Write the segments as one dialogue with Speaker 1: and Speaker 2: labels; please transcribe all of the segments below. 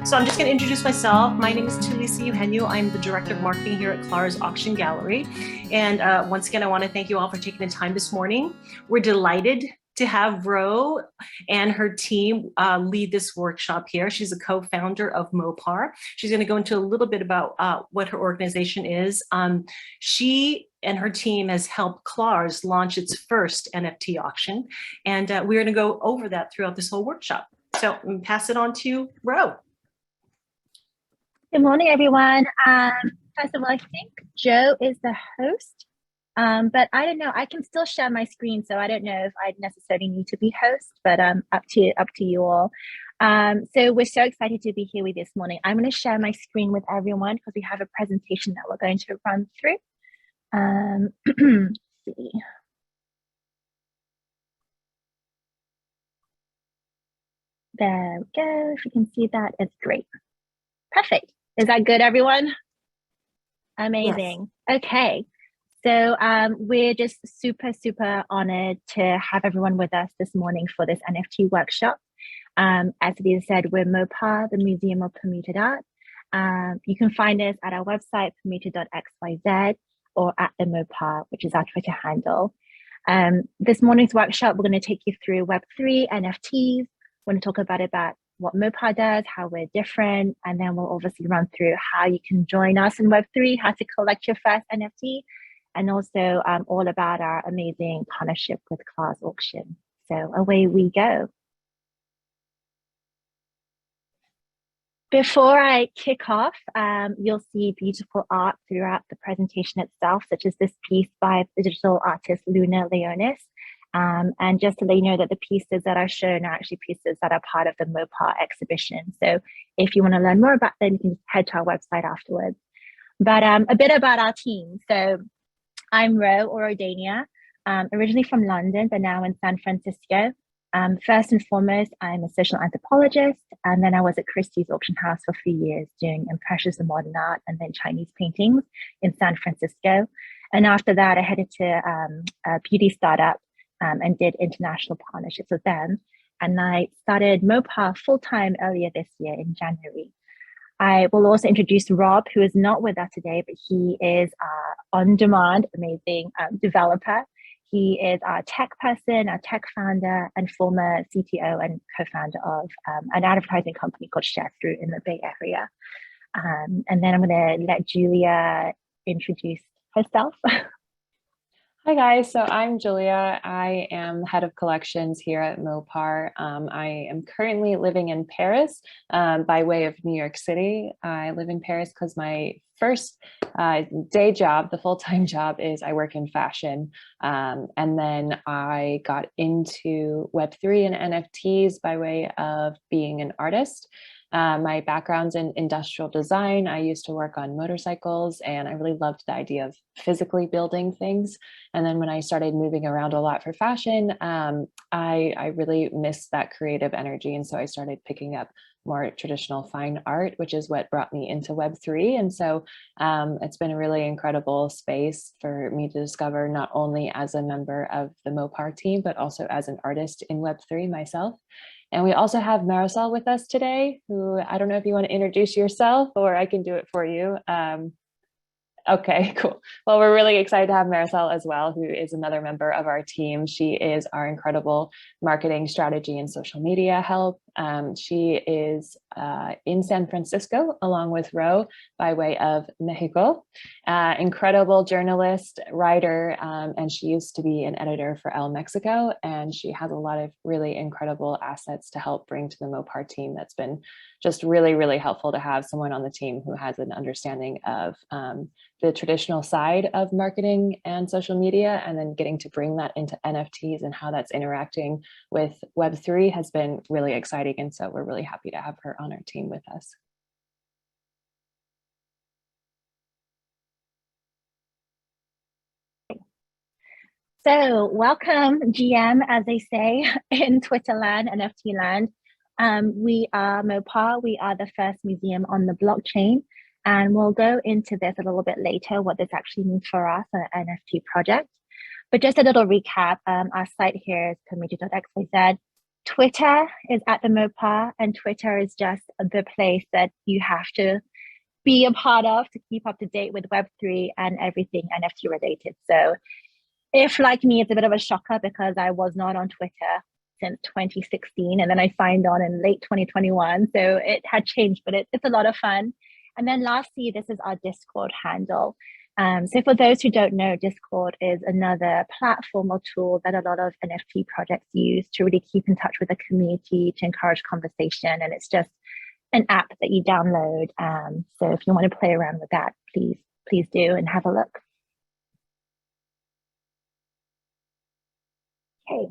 Speaker 1: So I'm just going to introduce myself. My name is Tulisa Eugenio. I'm the Director of Marketing here at Clars Auction Gallery. And once again, I want to thank you all for taking the time this morning. We're delighted to have Ro and her team lead this workshop here. She's a co-founder of MoPAR. She's going to go into a little bit about what her organization is. She and her team has helped Clars launch its first NFT auction. And we're going to go over that throughout this whole workshop. So I'm going to pass it on to Ro.
Speaker 2: Good morning, everyone. First of all, I think Joe is the host, but I don't know. I can still share my screen, so I don't know if I necessarily need to be host, but up to you all. So we're so excited to be here with you this morning. I'm going to share my screen with everyone because we have a presentation that we're going to run through. Let's see. There we go. If you can see that, it's great. Perfect. Is that good, everyone? Amazing. Yes. Okay. So we're just super honored to have everyone with us this morning for this NFT workshop. As Lisa said, we're MoPAR, the Museum of Permuted Art. You can find us at our website, permuted.xyz, or at the MoPAR, which is our Twitter handle. This morning's workshop, we're going to take you through Web3, NFTs. We're going to talk about what MoPAR does, how we're different, and then we'll obviously run through how you can join us in Web3, how to collect your first NFT, and also all about our amazing partnership with Clars Auction. So away we go. Before I kick off, you'll see beautiful art throughout the presentation itself, such as this piece by the digital artist Luna Leonis. And just to let you know that the pieces that are shown are actually pieces that are part of the MoPAR exhibition. So if you want to learn more about them, you can head to our website afterwards. But a bit about our team. So I'm Ro Orodania, originally from London, but now in San Francisco. First and foremost, I'm a social anthropologist, and then I was at Christie's Auction House for 3 years doing Impressionist and modern art and then Chinese paintings in San Francisco. And after that, I headed to a beauty startup and did international partnerships with them. And I started MoPAR full-time earlier this year in January. I will also introduce Rob, who is not with us today, but he is our on-demand, amazing developer. He is our tech person, our tech founder, and former CTO and co-founder of an advertising company called Sharethrough in the Bay Area. And then I'm going to let Julia introduce herself.
Speaker 3: Hi guys, so I'm Julia. I am head of collections here at MoPAR. I am currently living in Paris by way of New York City. I live in Paris because my first day job, the full-time job, is I work in fashion. And then I got into Web3 and NFTs by way of being an artist. My background's in industrial design. I used to work on motorcycles, and I really loved the idea of physically building things. And then when I started moving around a lot for fashion, I really missed that creative energy. And so I started picking up more traditional fine art, which is what brought me into Web3. And so it's been a really incredible space for me to discover, not only as a member of the MoPAR team, but also as an artist in Web3 myself. And we also have Marisol with us today, who I don't know if you want to introduce yourself or I can do it for you. Okay, cool. Well, we're really excited to have Marisol as well, who is another member of our team. She is our incredible marketing strategy and social media help. She is in San Francisco along with Ro by way of Mexico. Incredible journalist, writer, and she used to be an editor for El Mexico, and she has a lot of really incredible assets to help bring to the MoPAR team. That's been just really helpful to have someone on the team who has an understanding of the traditional side of marketing and social media, and then getting to bring that into NFTs and how that's interacting with Web3 has been really exciting. And so we're really happy to have her on our team with us.
Speaker 2: So welcome, GM, as they say in Twitter land, NFT land. We are MoPAR. We are the first museum on the blockchain. And we'll go into this a little bit later, what this actually means for us on an NFT project. But just a little recap, our site here is permuted.xyz. Twitter is at the MoPAR, and Twitter is just the place that you have to be a part of to keep up to date with Web3 and everything NFT related. So if, like me, it's a bit of a shocker because I was not on Twitter since 2016, and then I signed on in late 2021. So it had changed, but it's a lot of fun. And then lastly, this is our Discord handle. So for those who don't know, Discord is another platform or tool that a lot of NFT projects use to really keep in touch with the community, to encourage conversation. And it's just an app that you download. So if you want to play around with that, please do and have a look. Okay,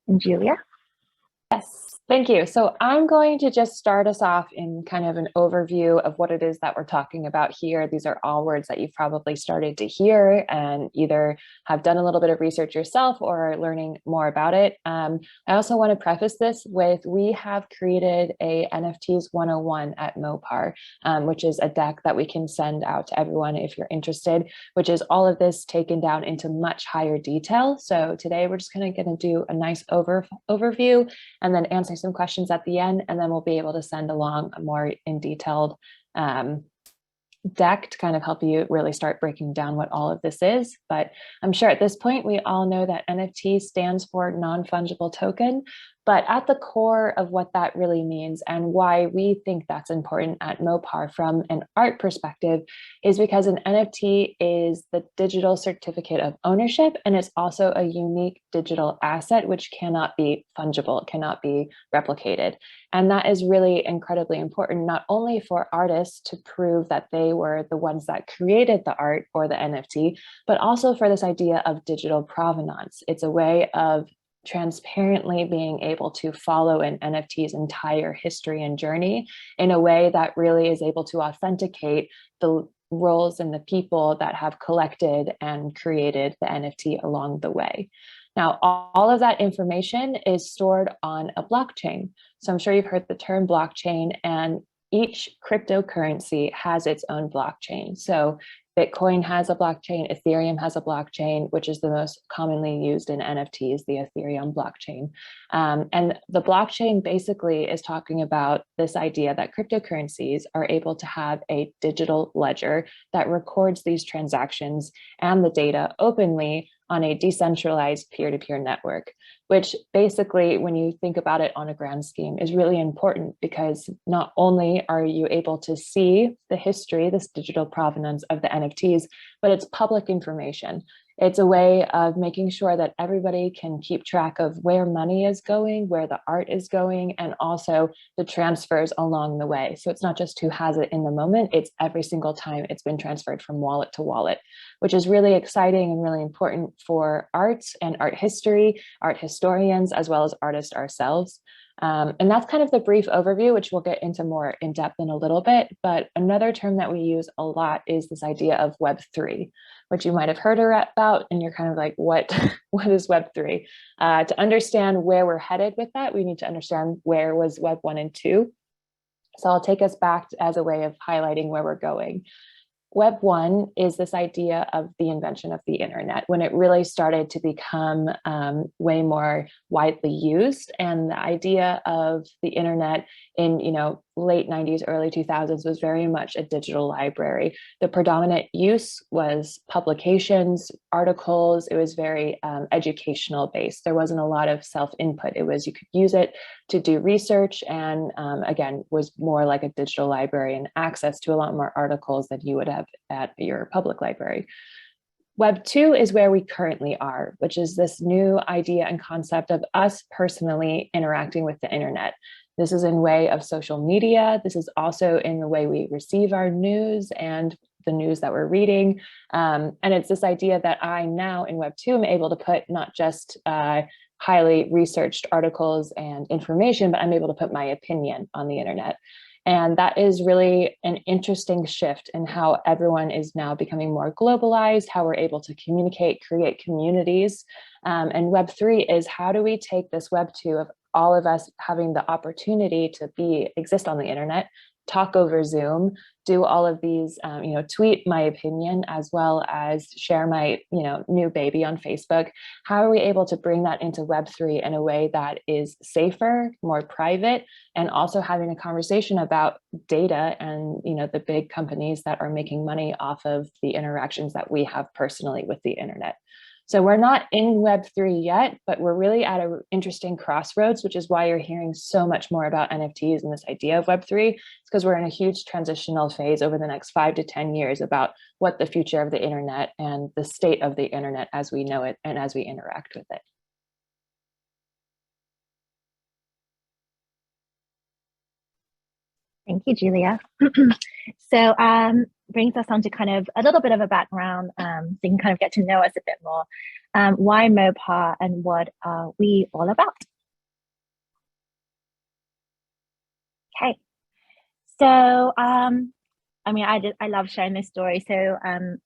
Speaker 2: and Julia?
Speaker 3: Yes, thank you. So I'm going to just start us off in kind of an overview of what it is that we're talking about here. These are all words that you've probably started to hear and either have done a little bit of research yourself or are learning more about it. I also want to preface this with, we have created a NFTs 101 at MoPAR, which is a deck that we can send out to everyone if you're interested, which is all of this taken down into much higher detail. So today we're just going to do a nice overview and then answer some questions at the end, and then we'll be able to send along a more in detailed deck to kind of help you really start breaking down what all of this is. But I'm sure at this point, we all know that NFT stands for non-fungible token. But at the core of what that really means and why we think that's important at MoPAR from an art perspective is because an NFT is the digital certificate of ownership, and it's also a unique digital asset which cannot be fungible, cannot be replicated. And that is really incredibly important, not only for artists to prove that they were the ones that created the art or the NFT, but also for this idea of digital provenance. It's a way of transparently being able to follow an NFT's entire history and journey in a way that really is able to authenticate the roles and the people that have collected and created the NFT along the way. Now, all of that information is stored on a blockchain. So I'm sure you've heard the term blockchain, and each cryptocurrency has its own blockchain. So Bitcoin has a blockchain, Ethereum has a blockchain, which is the most commonly used in NFTs, the Ethereum blockchain. And the blockchain basically is talking about this idea that cryptocurrencies are able to have a digital ledger that records these transactions and the data openly on a decentralized peer-to-peer network, which basically, when you think about it on a grand scheme, is really important because not only are you able to see the history, this digital provenance of the NFTs, but it's public information. It's a way of making sure that everybody can keep track of where money is going, where the art is going, and also the transfers along the way. So it's not just who has it in the moment, it's every single time it's been transferred from wallet to wallet, which is really exciting and really important for arts and art history, art historians, as well as artists ourselves. And that's kind of the brief overview, which we'll get into more in depth in a little bit. But another term that we use a lot is this idea of Web3, which you might have heard about, and you're kind of like, what is Web3? To understand where we're headed with that, we need to understand where was Web 1 and 2. So I'll take us back as a way of highlighting where we're going. Web 1 is this idea of the invention of the internet, when it really started to become way more widely used. And the idea of the internet in late 90s, early 2000s was very much a digital library. The predominant use was publications, articles. It was very educational based. There wasn't a lot of self-input. It was, you could use it to do research, and again, was more like a digital library and access to a lot more articles than you would have at your public library. Web 2 is where we currently are, which is this new idea and concept of us personally interacting with the internet. This is in way of social media. This is also in the way we receive our news and the news that we're reading. And it's this idea that I now in Web 2 am able to put not just highly researched articles and information, but I'm able to put my opinion on the internet. And that is really an interesting shift in how everyone is now becoming more globalized, how we're able to communicate, create communities. And Web 3 is, how do we take this Web 2 of all of us having the opportunity to exist on the internet, talk over Zoom, do all of these, tweet my opinion as well as share my, new baby on Facebook. How are we able to bring that into Web3 in a way that is safer, more private, and also having a conversation about data and, the big companies that are making money off of the interactions that we have personally with the internet. So we're not in Web3 yet, but we're really at an interesting crossroads, which is why you're hearing so much more about NFTs and this idea of Web3. It's because we're in a huge transitional phase over the next 5 to 10 years about what the future of the internet and the state of the internet as we know it and as we interact with it.
Speaker 2: Thank you, Julia. So brings us on to kind of a little bit of a background, so you can kind of get to know us a bit more. Why MoPAR and what are we all about? Okay, so I love sharing this story. So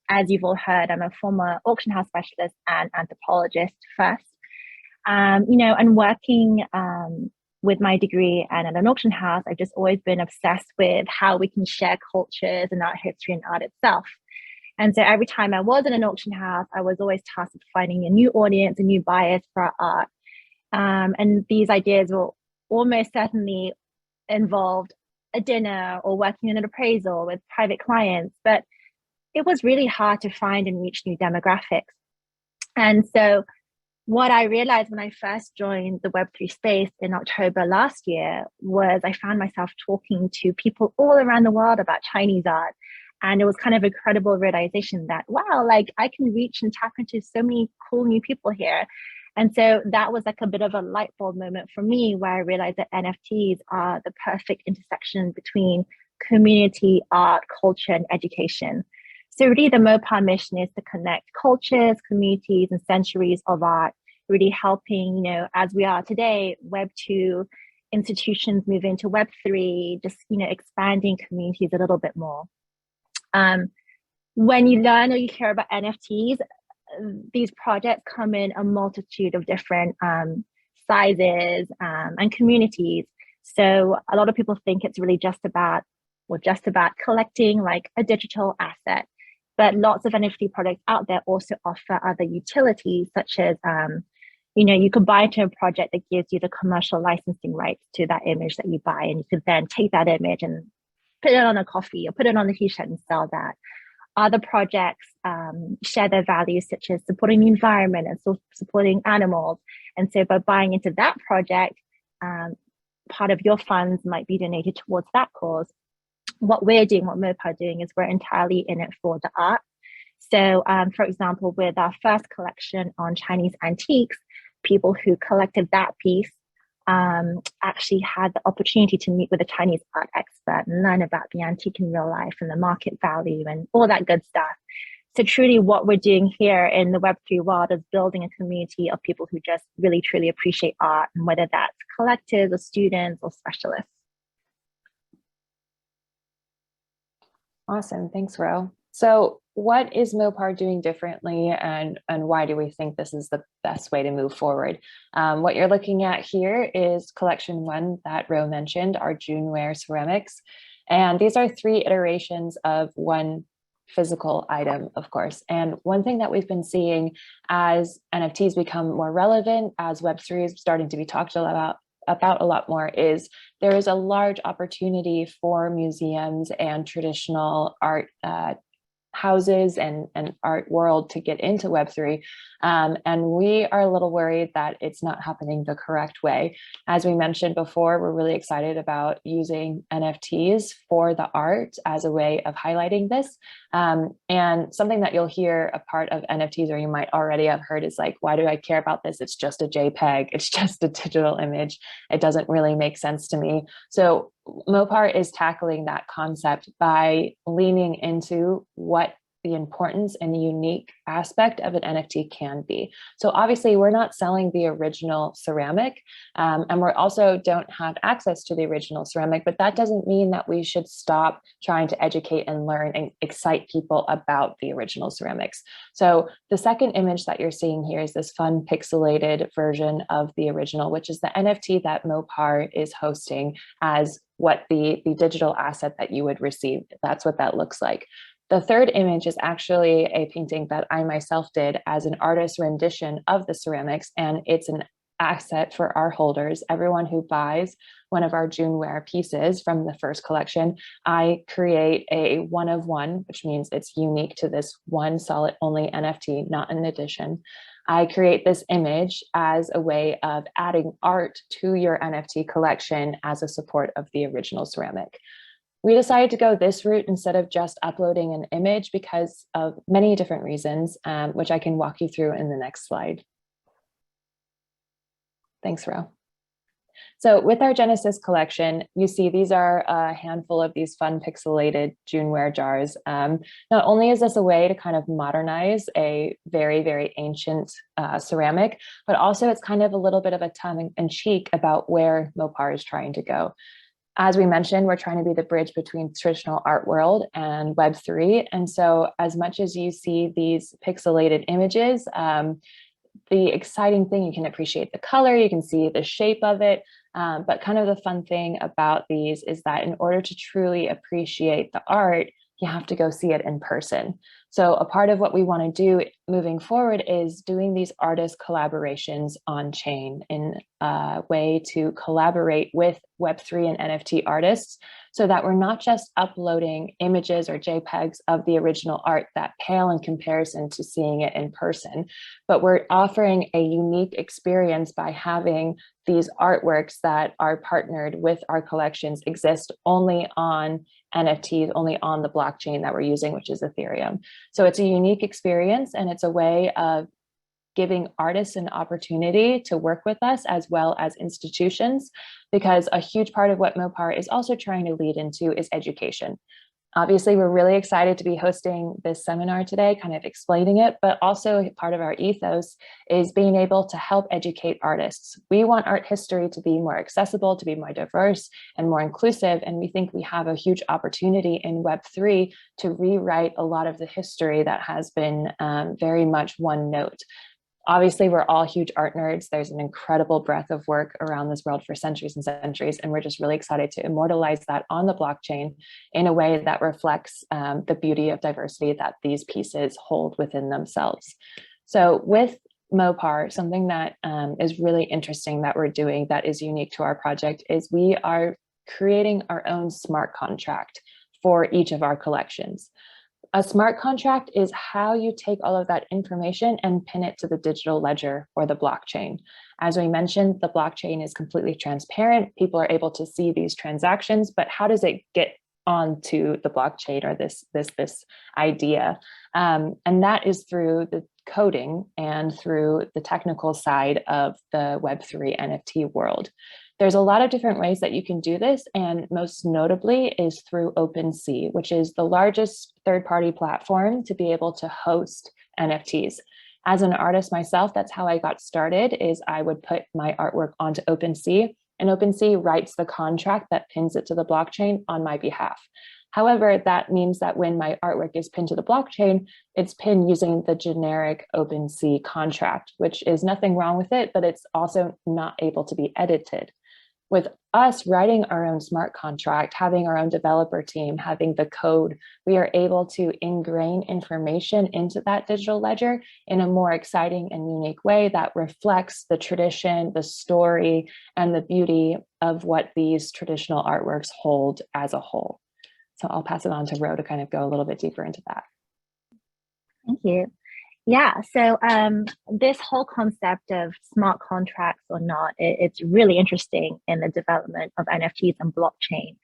Speaker 2: as you've all heard, I'm a former auction house specialist and anthropologist first. And working with my degree and at an auction house, I've just always been obsessed with how we can share cultures and art history and art itself. And so every time I was in an auction house, I was always tasked with finding a new audience, a new buyers for our art. And these ideas will almost certainly involved a dinner or working in an appraisal with private clients, but it was really hard to find and reach new demographics. And so what I realized when I first joined the Web3 space in October last year was I found myself talking to people all around the world about Chinese art. And it was kind of a credible realization that, wow, like I can reach and tap into so many cool new people here. And so that was like a bit of a light bulb moment for me where I realized that NFTs are the perfect intersection between community, art, culture, and education. So really the MoPAR mission is to connect cultures, communities, and centuries of art, really helping, as we are today, Web2 institutions move into Web3, just, expanding communities a little bit more. When you learn or you hear about NFTs, these projects come in a multitude of different sizes and communities. So a lot of people think it's really just about collecting like a digital asset. But lots of NFT products out there also offer other utilities, such as, you could buy into a project that gives you the commercial licensing rights to that image that you buy, and you could then take that image and put it on a coffee or put it on a t-shirt and sell that. Other projects share their values, such as supporting the environment and so supporting animals. And so by buying into that project, part of your funds might be donated towards that cause. What we're doing, what MoPAR are doing, is we're entirely in it for the art. So, for example, with our first collection on Chinese antiques, people who collected that piece actually had the opportunity to meet with a Chinese art expert and learn about the antique in real life and the market value and all that good stuff. So truly what we're doing here in the Web3 world is building a community of people who just really, truly appreciate art, and whether that's collectors or students or specialists.
Speaker 3: Awesome. Thanks, Ro. So what is MoPAR doing differently, and why do we think this is the best way to move forward? What you're looking at here is collection 1 that Ro mentioned, our Juneware ceramics. And these are 3 iterations of one physical item, of course. And one thing that we've been seeing as NFTs become more relevant, as Web3 is starting to be talked about a lot more, is there is a large opportunity for museums and traditional art houses and art world to get into Web3. And we are a little worried that it's not happening the correct way. As we mentioned before, we're really excited about using NFTs for the art as a way of highlighting this. And something that you'll hear a part of NFTs, or you might already have heard, is like, why do I care about this? It's just a JPEG. It's just a digital image. It doesn't really make sense to me. So MoPAR is tackling that concept by leaning into what the importance and unique aspect of an NFT can be. So obviously we're not selling the original ceramic, and we also don't have access to the original ceramic, but that doesn't mean that we should stop trying to educate and learn and excite people about the original ceramics. So the second image that you're seeing here is this fun pixelated version of the original, which is the NFT that MoPAR is hosting as what the digital asset that you would receive. That's what that looks like. The third image is actually a painting that I myself did as an artist rendition of the ceramics, and it's an asset for our holders. Everyone who buys one of our Juneware pieces from the first collection, I create a one of one, which means it's unique to this one solid only NFT, not an edition. I create this image as a way of adding art to your NFT collection as a support of the original ceramic. We decided to go this route instead of just uploading an image because of many different reasons, which I can walk you through in the next slide. Thanks, Ro. So with our Genesis collection, you see these are a handful of these fun pixelated Juneware jars. Not only is this a way to kind of modernize a very, very ancient ceramic, but also it's kind of a little bit of a tongue in cheek about where MoPAR is trying to go. As we mentioned, we're trying to be the bridge between traditional art world and Web3. And so as much as you see these pixelated images, the exciting thing, you can appreciate the color, you can see the shape of it, but kind of the fun thing about these is that in order to truly appreciate the art, you have to go see it in person. So a part of what we want to do moving forward is doing these artist collaborations on chain in a way to collaborate with Web3 and NFT artists so that we're not just uploading images or JPEGs of the original art that pale in comparison to seeing it in person, but we're offering a unique experience by having these artworks that are partnered with our collections exist only on NFTs, only on the blockchain that we're using, which is Ethereum. So it's a unique experience, and it's a way of giving artists an opportunity to work with us as well as institutions, because a huge part of what MoPAR is also trying to lead into is education. Obviously, we're really excited to be hosting this seminar today, kind of explaining it, but also part of our ethos is being able to help educate artists. We want art history to be more accessible, to be more diverse and more inclusive, and we think we have a huge opportunity in Web3 to rewrite a lot of the history that has been very much one note. Obviously, we're all huge art nerds. There's an incredible breadth of work around this world for centuries and centuries, and we're just really excited to immortalize that on the blockchain in a way that reflects the beauty of diversity that these pieces hold within themselves. So with MoPAR, something that is really interesting that we're doing that is unique to our project is we are creating our own smart contract for each of our collections. A smart contract is how you take all of that information and pin it to the digital ledger or the blockchain. As we mentioned, the blockchain is completely transparent. People are able to see these transactions, but how does it get onto the blockchain or this idea? And that is through the coding and through the technical side of the Web3 NFT world. There's a lot of different ways that you can do this, and most notably is through OpenSea, which is the largest third-party platform to be able to host NFTs. As an artist myself, that's how I got started, is I would put my artwork onto OpenSea, and OpenSea writes the contract that pins it to the blockchain on my behalf. However, that means that when my artwork is pinned to the blockchain, it's pinned using the generic OpenSea contract, which is nothing wrong with it, but it's also not able to be edited. With us writing our own smart contract, having our own developer team, having the code, we are able to ingrain information into that digital ledger in a more exciting and unique way that reflects the tradition, the story, and the beauty of what these traditional artworks hold as a whole. So I'll pass it on to Ro to kind of go a little bit deeper into that.
Speaker 2: Thank you. Yeah, so this whole concept of smart contracts or not, it's really interesting in the development of NFTs and blockchain.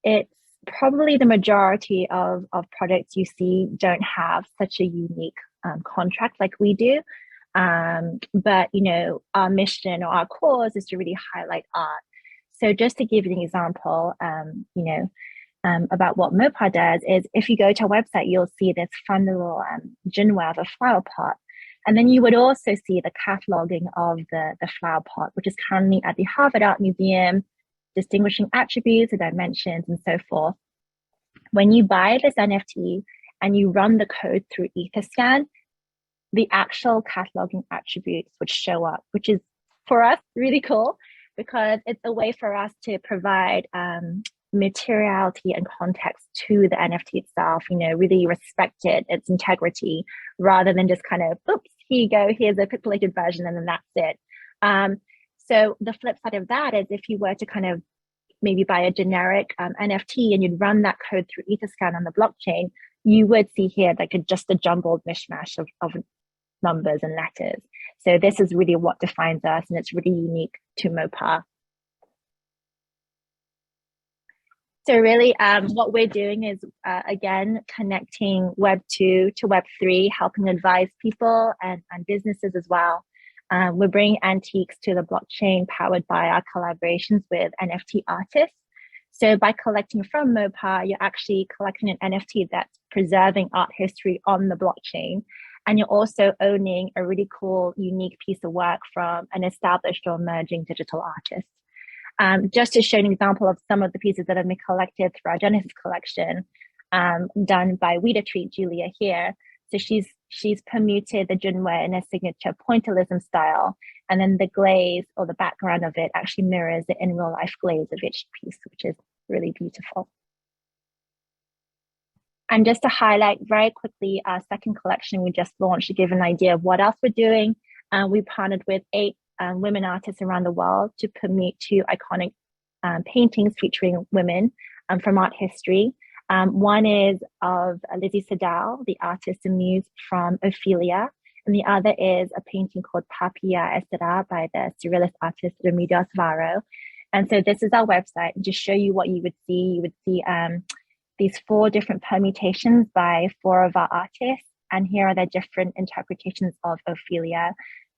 Speaker 2: It's probably the majority of projects you see don't have such a unique contract like we do. But, you know, our mission or our cause is to really highlight art. So just to give you an example, you know, about what MoPAR does is if you go to our website, you'll see this fun little jinwa of a flower pot. And then you would also see the cataloging of the flower pot, which is currently at the Harvard Art Museum, distinguishing attributes, the dimensions, and so forth. When you buy this NFT and you run the code through Etherscan, the actual cataloging attributes would show up, which is for us really cool because it's a way for us to provide materiality and context to the NFT itself, you know, really respect it, its integrity, rather than just kind of, oops, here you go, here's a pixelated version, and then that's it. So the flip side of that is if you were to kind of maybe buy a generic NFT and you'd run that code through Etherscan on the blockchain, you would see here like just a jumbled mishmash of numbers and letters. So this is really what defines us, and it's really unique to MoPAR. So really what we're doing is, again, connecting Web 2 to Web 3, helping advise people and businesses as well. We're bringing antiques to the blockchain powered by our collaborations with NFT artists. So by collecting from MoPAR, you're actually collecting an NFT that's preserving art history on the blockchain. And you're also owning a really cool, unique piece of work from an established or emerging digital artist. Just to show an example of some of the pieces that have been collected through our Genesis collection, done by We Treat Julia here. So she's permuted the junware in a signature pointillism style, and then the glaze or the background of it actually mirrors the in real life glaze of each piece, which is really beautiful. And just to highlight very quickly our second collection we just launched to give an idea of what else we're doing. We partnered with 8 women artists around the world to permute 2 iconic paintings featuring women from art history. One is of Lizzie Sadal, the artist and muse from Ophelia, and the other is a painting called Papilla Estera by the surrealist artist Remedios Varo. And so this is our website, and to show you what you would see these 4 different permutations by 4 of our artists, and here are the different interpretations of Ophelia.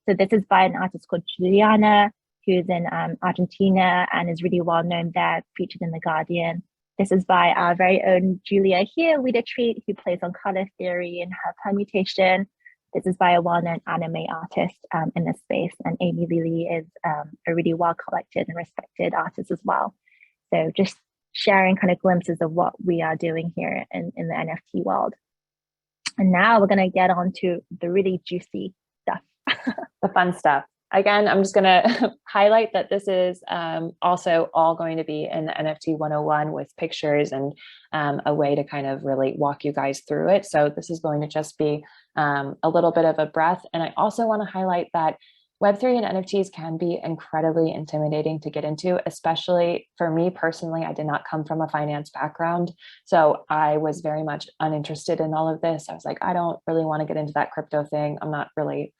Speaker 2: So this is by an artist called Juliana, who's in Argentina and is really well known there, featured in The Guardian. This is by our very own Julia here, We Treat, who plays on color theory in her permutation. This is by a well-known anime artist in this space, and Amy Lily is a really well-collected and respected artist as well. So just sharing kind of glimpses of what we are doing here in the NFT world. And now we're gonna get on to the really juicy stuff.
Speaker 3: The fun stuff. Again, I'm just going to highlight that this is also all going to be in the NFT 101 with pictures and a way to kind of really walk you guys through it. So this is going to just be a little bit of a breath. And I also want to highlight that Web3 and NFTs can be incredibly intimidating to get into, especially for me personally. I did not come from a finance background, so I was very much uninterested in all of this. I was like, I don't really want to get into that crypto thing. I'm not really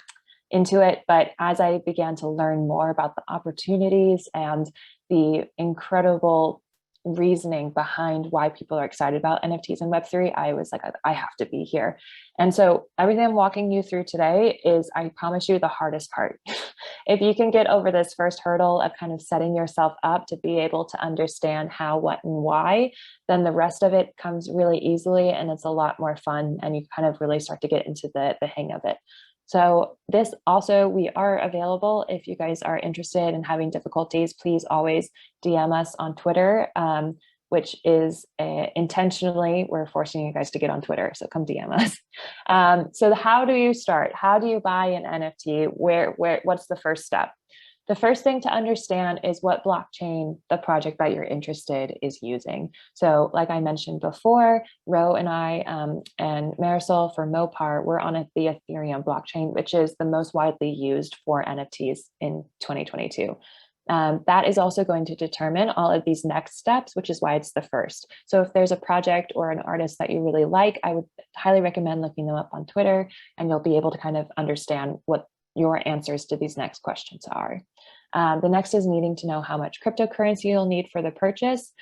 Speaker 3: into it. But as I began to learn more about the opportunities and the incredible reasoning behind why people are excited about NFTs and Web3, I was like, I have to be here. And so everything I'm walking you through today is, I promise you, the hardest part. If you can get over this first hurdle of kind of setting yourself up to be able to understand how, what, and why, then the rest of it comes really easily, and it's a lot more fun, and you kind of really start to get into the hang of it. So this also, we are available if you guys are interested in having difficulties. Please always DM us on Twitter, which is intentionally, we're forcing you guys to get on Twitter. So come DM us. So how do you start? How do you buy an NFT? What's the first step? The first thing to understand is what blockchain the project that you're interested is using. So like I mentioned before, Ro and I and Marisol for MoPAR, we're on the Ethereum blockchain, which is the most widely used for NFTs in 2022. That is also going to determine all of these next steps, which is why it's the first. So if there's a project or an artist that you really like, I would highly recommend looking them up on Twitter, and you'll be able to kind of understand what your answers to these next questions are. The next is needing to know how much cryptocurrency you'll need for the purchase,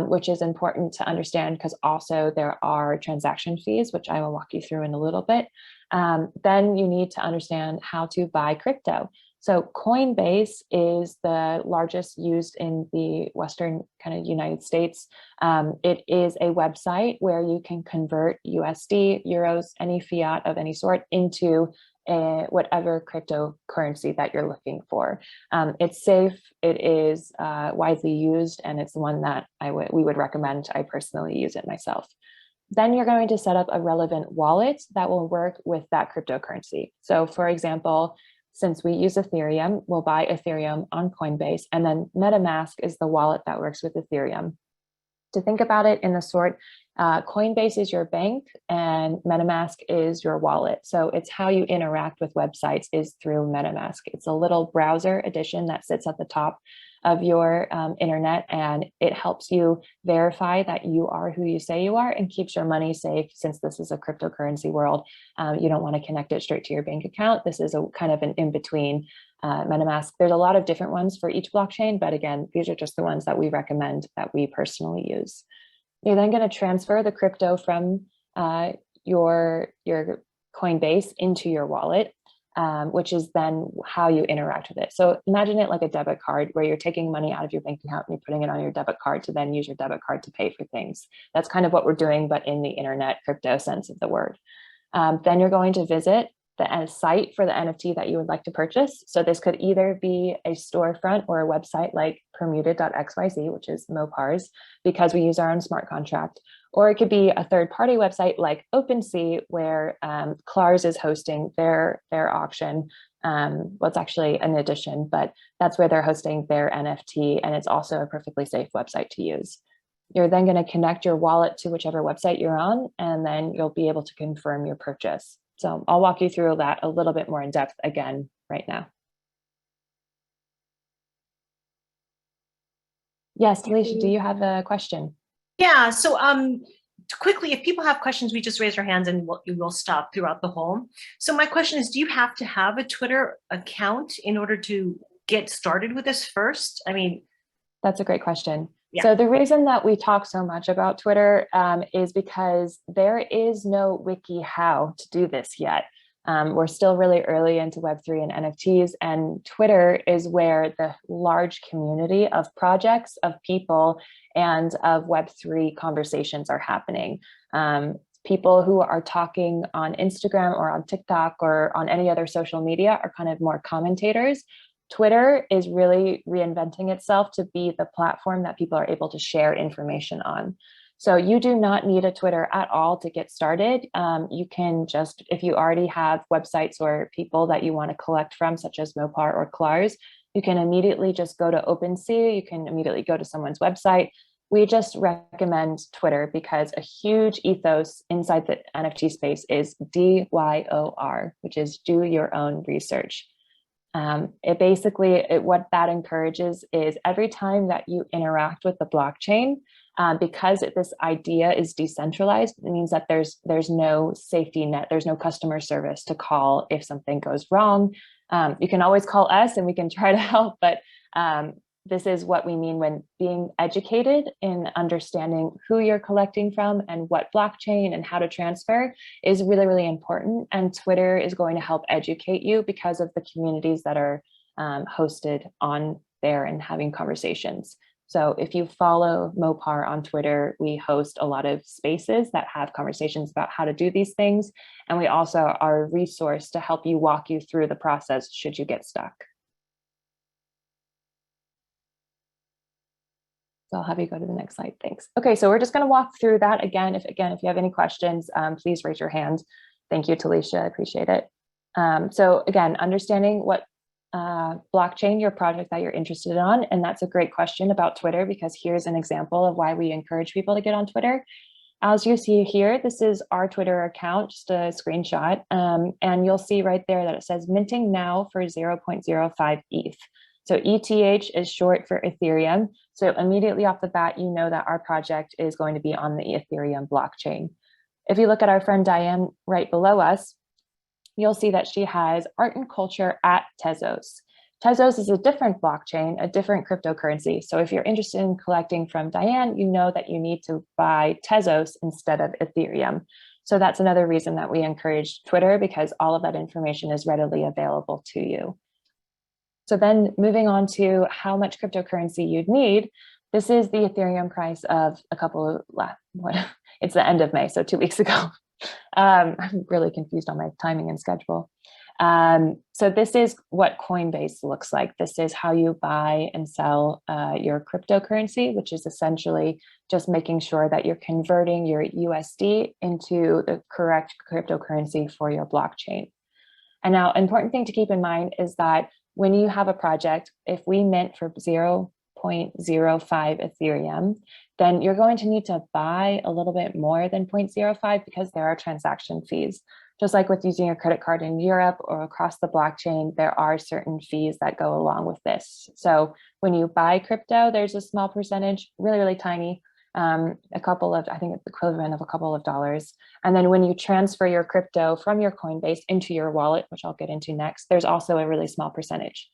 Speaker 3: which is important to understand because also there are transaction fees, which I will walk you through in a little bit. Then you need to understand how to buy crypto. So Coinbase is the largest used in the Western kind of United States. It is a website where you can convert USD, euros, any fiat of any sort into whatever cryptocurrency that you're looking for. It's safe, it is widely used, and it's one that we would recommend. I personally use it myself. Then you're going to set up a relevant wallet that will work with that cryptocurrency. So for example, since we use Ethereum, we'll buy Ethereum on Coinbase, and then MetaMask is the wallet that works with Ethereum. To think about it in the sort, Coinbase is your bank and MetaMask is your wallet. So it's how you interact with websites is through MetaMask. It's a little browser edition that sits at the top of your internet, and it helps you verify that you are who you say you are and keeps your money safe. Since this is a cryptocurrency world, you don't want to connect it straight to your bank account. This is a kind of an in-between. MetaMask, there's a lot of different ones for each blockchain, but again, these are just the ones that we recommend that we personally use. You're then going to transfer the crypto from your Coinbase into your wallet, which is then how you interact with it. So imagine it like a debit card where you're taking money out of your bank account and you're putting it on your debit card to then use your debit card to pay for things. That's kind of what we're doing, but in the internet crypto sense of the word. Then you're going to visit the site for the NFT that you would like to purchase. So this could either be a storefront or a website like permuted.xyz, which is MoPAR's, because we use our own smart contract, or it could be a third-party website like OpenSea, where Clars is hosting their auction. Well, it's actually an addition, but that's where they're hosting their NFT, and it's also a perfectly safe website to use. You're then going to connect your wallet to whichever website you're on, and then you'll be able to confirm your purchase. So I'll walk you through that a little bit more in depth again right now. Yes, Talisha, do you have a question?
Speaker 1: Yeah, so quickly, if people have questions, we just raise our hands and we'll stop throughout the whole. So my question is, do you have to have a Twitter account in order to get started with this first? I mean,
Speaker 3: that's a great question.
Speaker 1: Yeah.
Speaker 3: So the reason that we talk so much about Twitter is because there is no wiki how to do this yet. We're still really early into Web3 and NFTs, and Twitter is where the large community of projects, of people, and of Web3 conversations are happening. People who are talking on Instagram or on TikTok or on any other social media are kind of more commentators. Twitter is really reinventing itself to be the platform that people are able to share information on. So you do not need a Twitter at all to get started. You can just, if you already have websites or people that you want to collect from, such as MoPAR or Clars, you can immediately just go to OpenSea. You can immediately go to someone's website. We just recommend Twitter because a huge ethos inside the NFT space is DYOR, which is do your own research. What that encourages is every time that you interact with the blockchain, because this idea is decentralized, it means that there's no safety net, there's no customer service to call if something goes wrong. You can always call us and we can try to help, but this is what we mean when being educated in understanding who you're collecting from and what blockchain and how to transfer is really, really important. And Twitter is going to help educate you because of the communities that are hosted on there and having conversations. So if you follow MoPAR on Twitter, we host a lot of spaces that have conversations about how to do these things. And we also are a resource to help you walk you through the process should you get stuck. So I'll have you go to the next slide. Thanks. Okay, so we're just going to walk through that again. If you have any questions, please raise your hand. Thank you, Talisha. I appreciate it. So again, understanding what blockchain your project that you're interested on, and that's a great question about Twitter because here's an example of why we encourage people to get on Twitter. As you see here, this is our Twitter account, just a screenshot, and you'll see right there that it says minting now for 0.05 ETH. So ETH is short for Ethereum. So immediately off the bat, you know that our project is going to be on the Ethereum blockchain. If you look at our friend Diane right below us, you'll see that she has art and culture at Tezos. Tezos is a different blockchain, a different cryptocurrency. So if you're interested in collecting from Diane, you know that you need to buy Tezos instead of Ethereum. So that's another reason that we encourage Twitter because all of that information is readily available to you. So then moving on to how much cryptocurrency you'd need, this is the Ethereum price of it's the end of May, so 2 weeks ago. I'm really confused on my timing and schedule. So this is what Coinbase looks like. This is how you buy and sell your cryptocurrency, which is essentially just making sure that you're converting your USD into the correct cryptocurrency for your blockchain. And now, an important thing to keep in mind is that when you have a project, if we mint for 0.05 Ethereum, then you're going to need to buy a little bit more than 0.05 because there are transaction fees. Just like with using your credit card in Europe or across the blockchain, there are certain fees that go along with this. So when you buy crypto, there's a small percentage, really, really tiny, a couple of, I think it's the equivalent of a couple of dollars. And then when you transfer your crypto from your Coinbase into your wallet, which I'll get into next, there's also a really small percentage.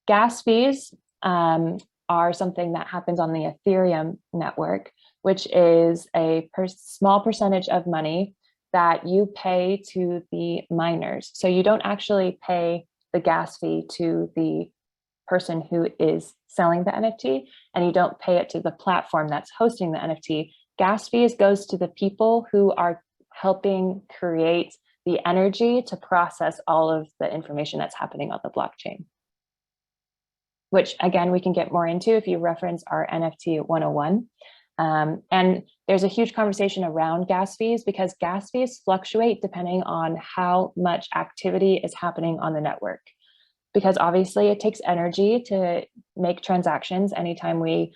Speaker 3: Gas fees are something that happens on the Ethereum network, which is a small percentage of money that you pay to the miners. So you don't actually pay the gas fee to the person who is selling the NFT, and you don't pay it to the platform that's hosting the NFT. Gas fees goes to the people who are helping create the energy to process all of the information that's happening on the blockchain, which again, we can get more into if you reference our NFT 101. And there's a huge conversation around gas fees because gas fees fluctuate depending on how much activity is happening on the network. Because obviously it takes energy to make transactions. Anytime we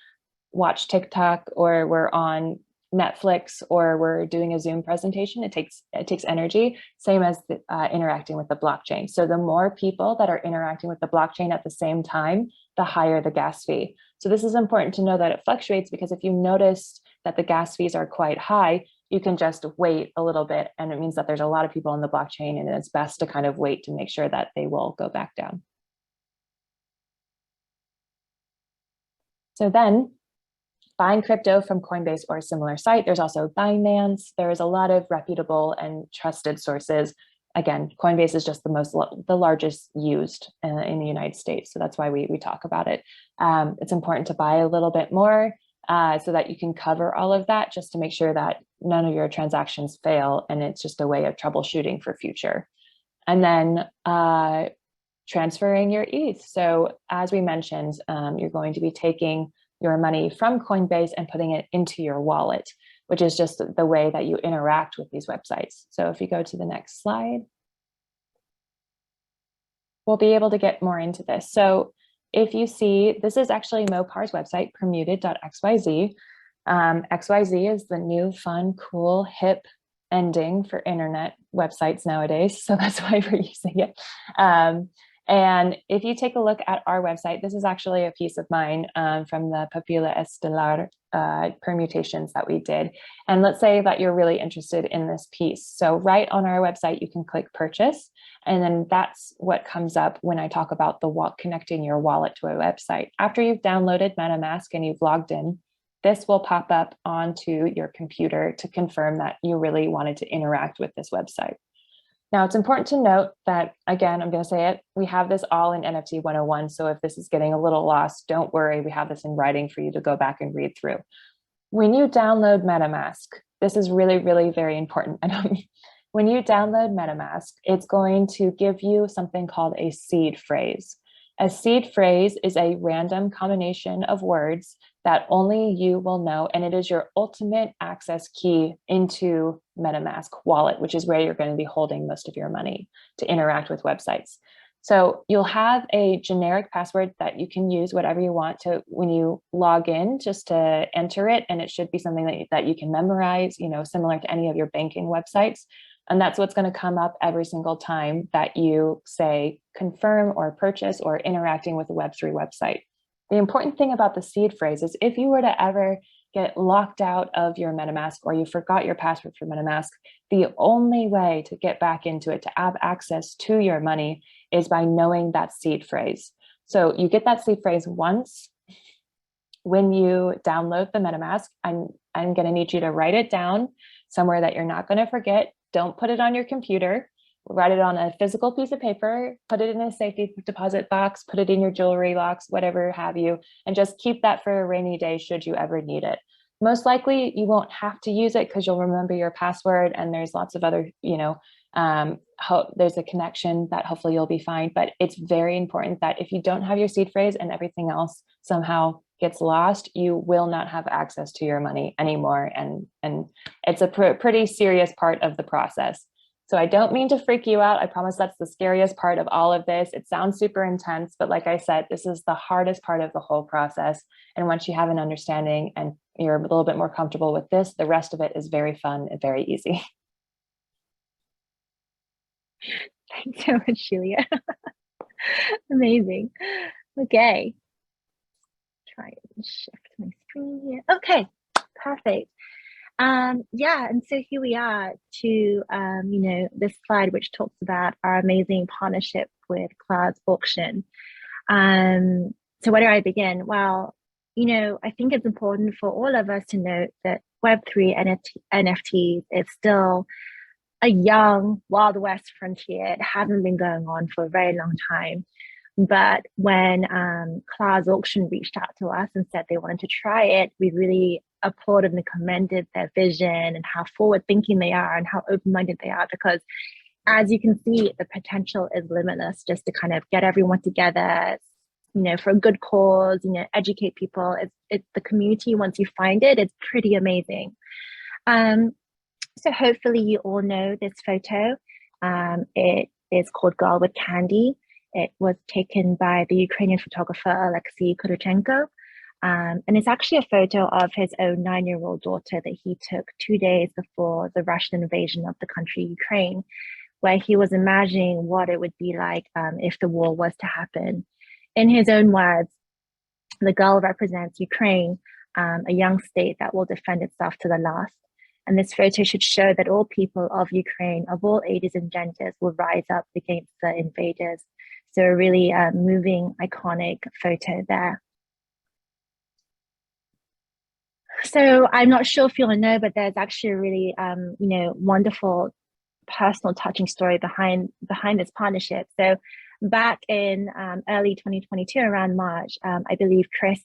Speaker 3: watch TikTok or we're on Netflix or we're doing a Zoom presentation, it takes energy, same as interacting with the blockchain. So the more people that are interacting with the blockchain at the same time, the higher the gas fee. So this is important to know that it fluctuates because if you notice that the gas fees are quite high, you can just wait a little bit, and it means that there's a lot of people on the blockchain, and it's best to kind of wait to make sure that they will go back down. So then buying crypto from Coinbase or a similar site, there's also Binance. There's a lot of reputable and trusted sources. Again, Coinbase is just the largest used in the United States. So that's why we talk about it. It's important to buy a little bit more so that you can cover all of that, just to make sure that none of your transactions fail. And it's just a way of troubleshooting for future. And then transferring your ETH. So as we mentioned, you're going to be taking your money from Coinbase and putting it into your wallet, which is just the way that you interact with these websites. So if you go to the next slide, we'll be able to get more into this. So if you see, this is actually MoPAR's website, permuted.xyz. XYZ is the new, fun, cool, hip ending for internet websites nowadays. So that's why we're using it. And if you take a look at our website, this is actually a piece of mine from the Papilla Estelar permutations that we did. And let's say that you're really interested in this piece. So right on our website, you can click purchase. And then that's what comes up when I talk about connecting your wallet to a website. After you've downloaded MetaMask and you've logged in, this will pop up onto your computer to confirm that you really wanted to interact with this website. Now, it's important to note that, again, I'm going to say it, we have this all in NFT 101. So if this is getting a little lost, don't worry. We have this in writing for you to go back and read through. When you download MetaMask, this is really, really very important. When you download MetaMask, it's going to give you something called a seed phrase. A seed phrase is a random combination of words that only you will know, and it is your ultimate access key into MetaMask wallet, which is where you're going to be holding most of your money to interact with websites. So you'll have a generic password that you can use whatever you want to when you log in, just to enter it, and it should be something that you can memorize, similar to any of your banking websites. And that's what's going to come up every single time that you say confirm or purchase or interacting with a Web3 website. The important thing about the seed phrase is if you were to ever get locked out of your MetaMask or you forgot your password for MetaMask, the only way to get back into it, to have access to your money, is by knowing that seed phrase. So you get that seed phrase once when you download the MetaMask. I'm going to need you to write it down somewhere that you're not going to forget. Don't put it on your computer. write it on a physical piece of paper, put it in a safety deposit box, put it in your jewelry box, whatever have you, and just keep that for a rainy day should you ever need it. Most likely you won't have to use it because you'll remember your password, and there's lots of other, there's a connection that hopefully you'll be fine. But it's very important that if you don't have your seed phrase and everything else somehow gets lost, you will not have access to your money anymore. And it's a pretty serious part of the process. So I don't mean to freak you out. I promise that's the scariest part of all of this. It sounds super intense, but like I said, this is the hardest part of the whole process. And once you have an understanding and you're a little bit more comfortable with this, the rest of it is very fun and very easy.
Speaker 2: Thanks so much, Julia. Amazing. Okay. Try and shift my screen here. Okay, perfect. Yeah, and so here we are to this slide which talks about our amazing partnership with Clars Auction. So where do I begin? Well, I think it's important for all of us to note that Web3 NFTs is still a young Wild West frontier. It hasn't been going on for a very long time. But when Clars Auction reached out to us and said they wanted to try it, we really applauded and commended their vision and how forward-thinking they are and how open-minded they are, because as you can see, the potential is limitless just to kind of get everyone together, for a good cause, educate people. It's the community, once you find it, it's pretty amazing. So hopefully you all know this photo. It is called Girl with Candy. It was taken by the Ukrainian photographer, Alexei Kurochenko. And it's actually a photo of his own 9-year-old daughter that he took 2 days before the Russian invasion of the country, Ukraine, where he was imagining what it would be like if the war was to happen. In his own words, the girl represents Ukraine, a young state that will defend itself to the last. And this photo should show that all people of Ukraine, of all ages and genders, will rise up against the invaders. So a really moving, iconic photo there. So I'm not sure if you'll know, but there's actually a really, wonderful, personal, touching story behind this partnership. So back in early 2022, around March, I believe Chris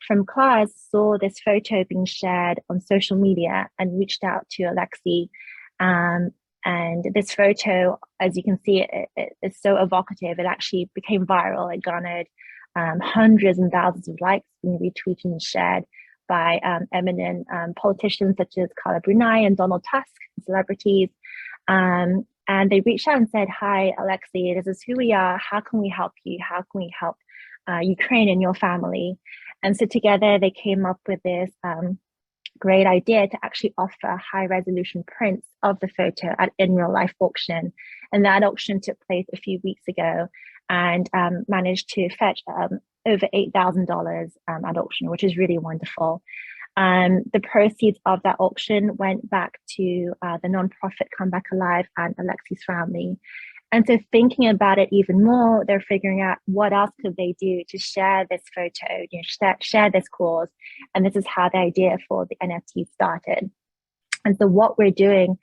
Speaker 2: from Clars saw this photo being shared on social media and reached out to Alexei. And this photo, as you can see, it's so evocative. It actually became viral. It garnered hundreds and thousands of likes, being retweeted and shared by eminent politicians such as Carla Bruni and Donald Tusk, celebrities. And they reached out and said, "Hi, Alexei, this is who we are. How can we help you? How can we help Ukraine and your family?" And so together they came up with this great idea to actually offer high resolution prints of the photo in real life auction. And that auction took place a few weeks ago and managed to fetch over $8,000 at auction, which is really wonderful. The proceeds of that auction went back to the nonprofit Come Back Alive and Alexei's family. And so thinking about it even more, they're figuring out what else could they do to share this photo, share this cause. And this is how the idea for the NFT started. And so what we're doing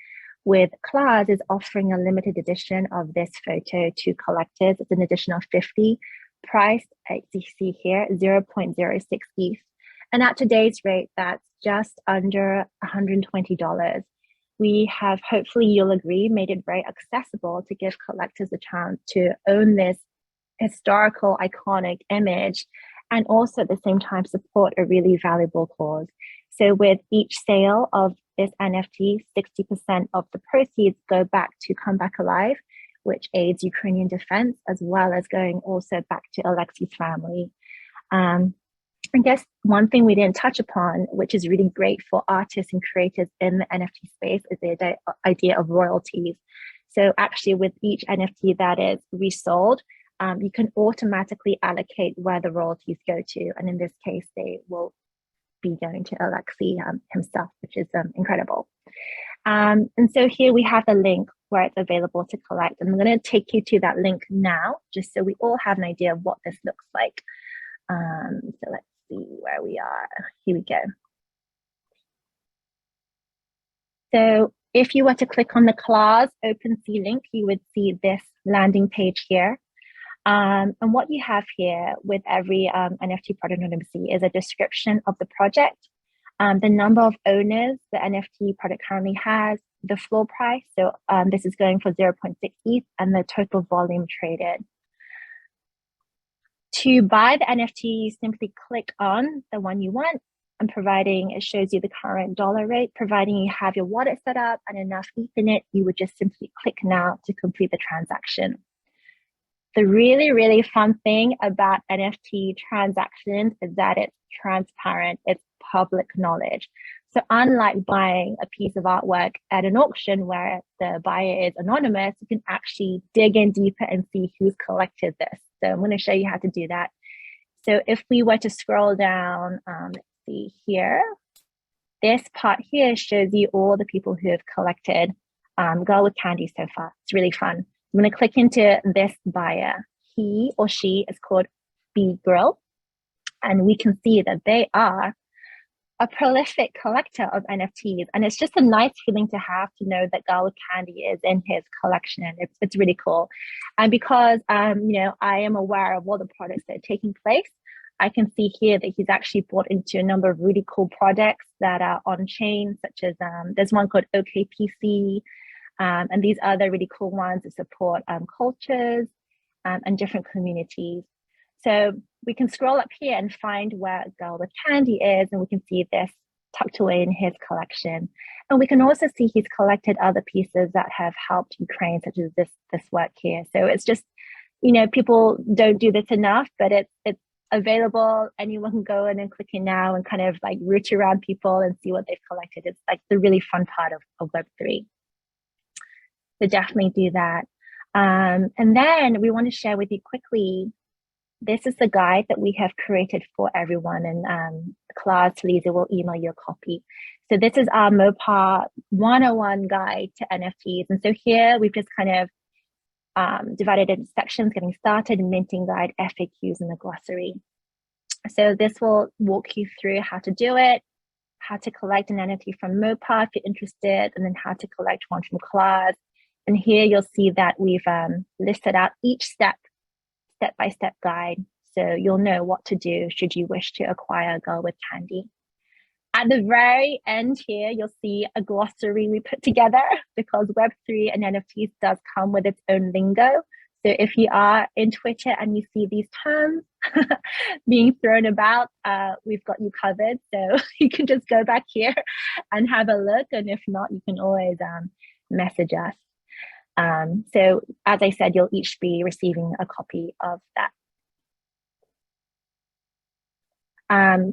Speaker 2: with Clars is offering a limited edition of this photo to collectors. It's an edition of 50, priced, as you see here, 0.06 ETH. And at today's rate, that's just under $120. We have, hopefully you'll agree, made it very accessible to give collectors a chance to own this historical, iconic image, and also at the same time support a really valuable cause. So with each sale of this NFT, 60% of the proceeds go back to Come Back Alive, which aids Ukrainian defense, as well as going also back to Alexei's family. I guess one thing we didn't touch upon, which is really great for artists and creators in the NFT space, is the idea of royalties. So actually with each NFT that is resold, you can automatically allocate where the royalties go to. And in this case, they will be going to Alexei himself, which is incredible. And so here we have the link where it's available to collect. And I'm going to take you to that link now, just so we all have an idea of what this looks like. So let's see where we are. Here we go. So If you were to click on the Clars OpenSea link, you would see this landing page here. And what you have here with every NFT product on OpenSea is a description of the project, the number of owners the NFT product currently has, the floor price. So this is going for 0.6 ETH, and the total volume traded. To buy the NFT, you simply click on the one you want, and providing it shows you the current dollar rate, providing you have your wallet set up and enough ETH in it, you would just simply click now to complete the transaction. The really, really fun thing about NFT transactions is that it's transparent, it's public knowledge. So unlike buying a piece of artwork at an auction where the buyer is anonymous, you can actually dig in deeper and see who's collected this. So I'm going to show you how to do that. So if we were to scroll down, let's see here, this part here shows you all the people who have collected Girl with Candy so far. It's really fun. I'm going to click into this buyer. He or she is called B Grill, and we can see that they are a prolific collector of NFTs, and it's just a nice feeling to have to know that Girl with Candy is in his collection. It's really cool, and because you know, I am aware of all the products that are taking place, I can see here that he's actually bought into a number of really cool projects that are on chain, such as there's one called OKPC. And these other really cool ones that support cultures and different communities. So we can scroll up here and find where Girl with Candy is, and we can see this tucked away in his collection. And we can also see he's collected other pieces that have helped Ukraine, such as this work here. So it's just, you know, people don't do this enough, but it's available. Anyone can go in and click in now and kind of like root around people and see what they've collected. It's like the really fun part of Web3. So definitely do that. And then we want to share with you quickly, this is the guide that we have created for everyone, and Clars Talisa will email you a copy. So this is our MoPAR 101 guide to NFTs. And so here we've just kind of divided into sections: getting started, minting guide, FAQs, and the glossary. So this will walk you through how to do it, how to collect an NFT from MoPAR if you're interested, and then how to collect one from Clars. And here you'll see that we've listed out each step-by-step guide. So you'll know what to do should you wish to acquire Girl with Candy. At the very end here, you'll see a glossary we put together, because Web3 and NFTs does come with its own lingo. So if you are in Twitter and you see these terms being thrown about, we've got you covered. So you can just go back here and have a look. And if not, you can always message us. So as I said, you'll each be receiving a copy of that.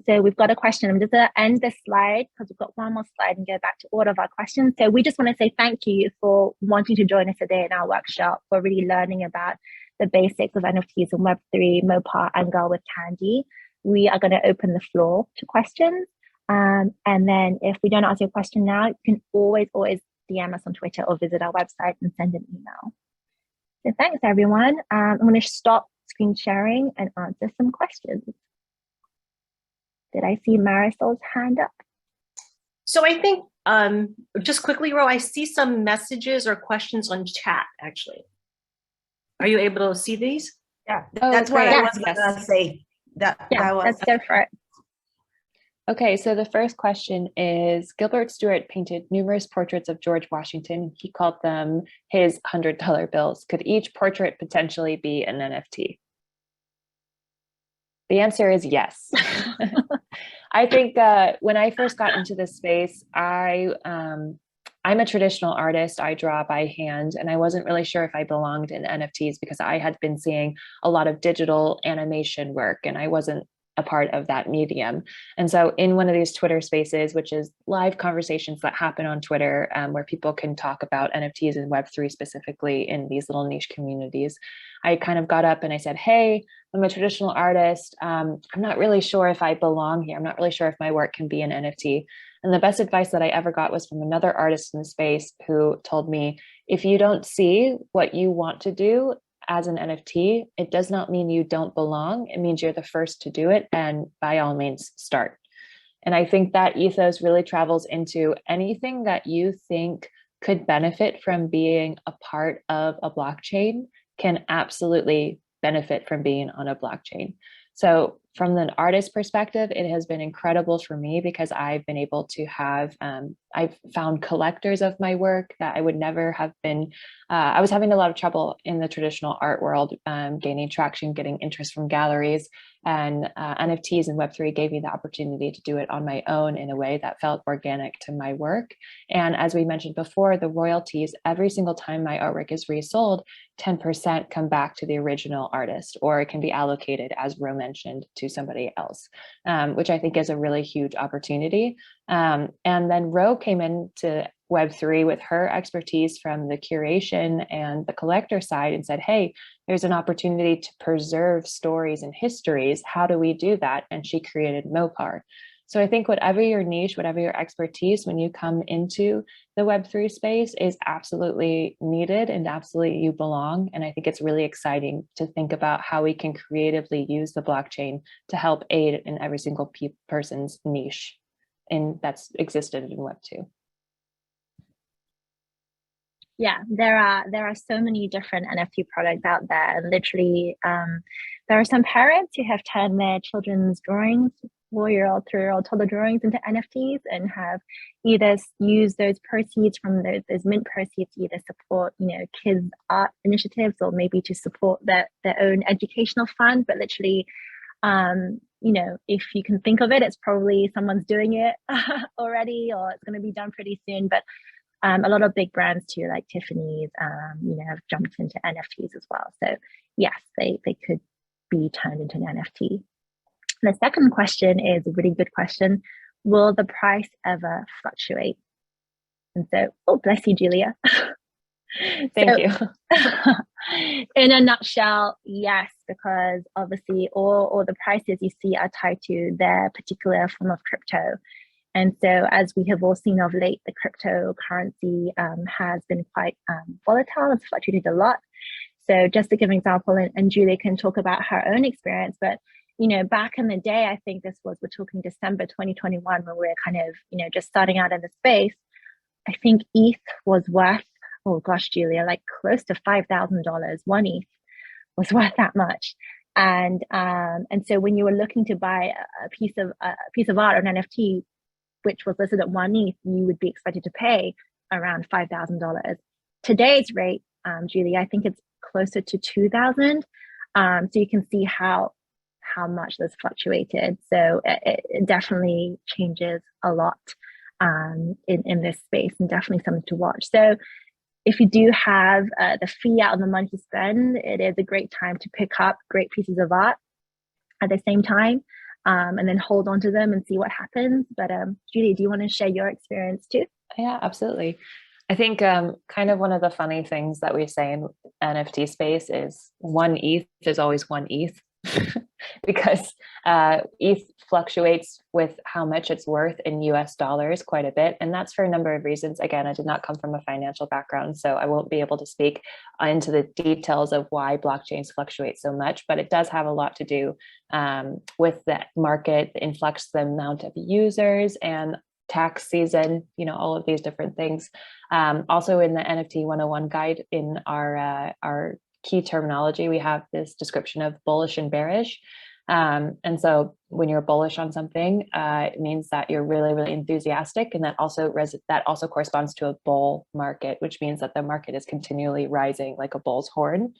Speaker 2: So we've got a question. I'm just going to end this slide because we've got one more slide and go back to all of our questions. So we just want to say thank you for wanting to join us today in our workshop, for really learning about the basics of NFTs and Web3, MoPAR, and Girl with Candy. We are going to open the floor to questions. And then if we don't answer your question now, you can always DM us on Twitter or visit our website and send an email. So thanks, everyone. I'm going to stop screen sharing and answer some questions. Did I see Marisol's hand up?
Speaker 1: So I think just quickly, Ro, I see some messages or questions on chat, actually. Are you able to see these?
Speaker 4: Yeah,
Speaker 3: Oh,
Speaker 4: that's what
Speaker 3: great.
Speaker 4: I was gonna say. That was.
Speaker 2: Let's go for it.
Speaker 3: Okay, so the first question is, Gilbert Stuart painted numerous portraits of George Washington. He called them his $100 bills. Could each portrait potentially be an NFT? The answer is yes. I think when I first got into this space, I'm a traditional artist. I draw by hand, and I wasn't really sure if I belonged in NFTs because I had been seeing a lot of digital animation work, and I wasn't a part of that medium. And so in one of these Twitter spaces, which is live conversations that happen on Twitter, where people can talk about NFTs and Web3 specifically in these little niche communities, I kind of got up and I said, hey, I'm a traditional artist. I'm not really sure if I belong here. I'm not really sure if my work can be an NFT. And the best advice that I ever got was from another artist in the space who told me, if you don't see what you want to do as an NFT, it does not mean you don't belong. It means you're the first to do it, and by all means, start. And I think that ethos really travels into anything that you think could benefit from being a part of a blockchain can absolutely benefit from being on a blockchain. So from an artist perspective, it has been incredible for me because I've been able to have, I've found collectors of my work that I would never have been, I was having a lot of trouble in the traditional art world, gaining traction, getting interest from galleries, and NFTs and Web3 gave me the opportunity to do it on my own in a way that felt organic to my work. And as we mentioned before, the royalties, every single time my artwork is resold, 10% come back to the original artist, or it can be allocated, as Ro mentioned, to somebody else, which I think is a really huge opportunity. And then Ro came into Web3 with her expertise from the curation and the collector side and said, hey, there's an opportunity to preserve stories and histories. How do we do that? And she created MoPAR. So I think whatever your niche, whatever your expertise, when you come into the Web3 space is absolutely needed and absolutely you belong. And I think it's really exciting to think about how we can creatively use the blockchain to help aid in every single person's niche that's existed in Web2.
Speaker 2: Yeah, there are so many different NFT products out there, and literally there are some parents who have turned their children's drawings, 4-year-old, 3-year-old toddler drawings into NFTs, and have either used those proceeds from those mint proceeds to either support, you know, kids art initiatives, or maybe to support their own educational fund. But literally, you know, if you can think of it, it's probably someone's doing it already, or it's going to be done pretty soon. But a lot of big brands too, like Tiffany's, you know, have jumped into NFTs as well. So yes, they could be turned into an NFT. The second question is a really good question. Will the price ever fluctuate? And so, oh, bless you, Julia.
Speaker 3: Thank you.
Speaker 2: In a nutshell, yes, because obviously all the prices you see are tied to their particular form of crypto. And so, as we have all seen of late, the cryptocurrency has been quite volatile. It's fluctuated a lot. So just to give an example, and Julia can talk about her own experience, but, you know, back in the day, I think we're talking December 2021, when we were kind of, you know, just starting out in the space. I think ETH was worth, oh gosh, Julia, like close to $5,000. One ETH was worth that much. And so when you were looking to buy a piece of art or an NFT, which was listed at 1 ETH, you would be expected to pay around $5,000. Today's rate, Julie, I think it's closer to 2,000. So you can see how much this fluctuated. So it definitely changes a lot in this space, and definitely something to watch. So if you do have the fiat and the money to spend, it is a great time to pick up great pieces of art at the same time. And then hold on to them and see what happens. But Julie, do you want to share your experience too?
Speaker 3: Yeah, absolutely. I think kind of one of the funny things that we say in NFT space is 1 ETH is always 1 ETH. Because ETH fluctuates with how much it's worth in US dollars quite a bit. And that's for a number of reasons. Again, I did not come from a financial background, so I won't be able to speak into the details of why blockchains fluctuate so much, but it does have a lot to do with the market, the influx, the amount of users, and tax season, you know, all of these different things. Also in the NFT 101 guide, in our key terminology, we have this description of bullish and bearish. And so when you're bullish on something, it means that you're really, really enthusiastic. And that also corresponds to a bull market, which means that the market is continually rising like a bull's horn.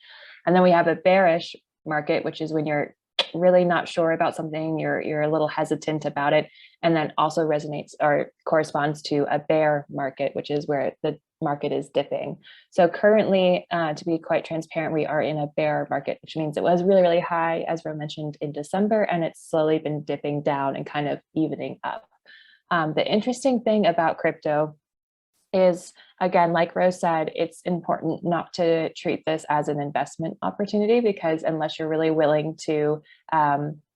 Speaker 3: And then we have a bearish market, which is when you're really not sure about something, you're a little hesitant about it. And then also resonates or corresponds to a bear market, which is where the market is dipping. So currently, to be quite transparent, we are in a bear market, which means it was really, really high, as Ro mentioned, in December, and it's slowly been dipping down and kind of evening up. The interesting thing about crypto is, again, like Ro said, it's important not to treat this as an investment opportunity, because unless you're really willing to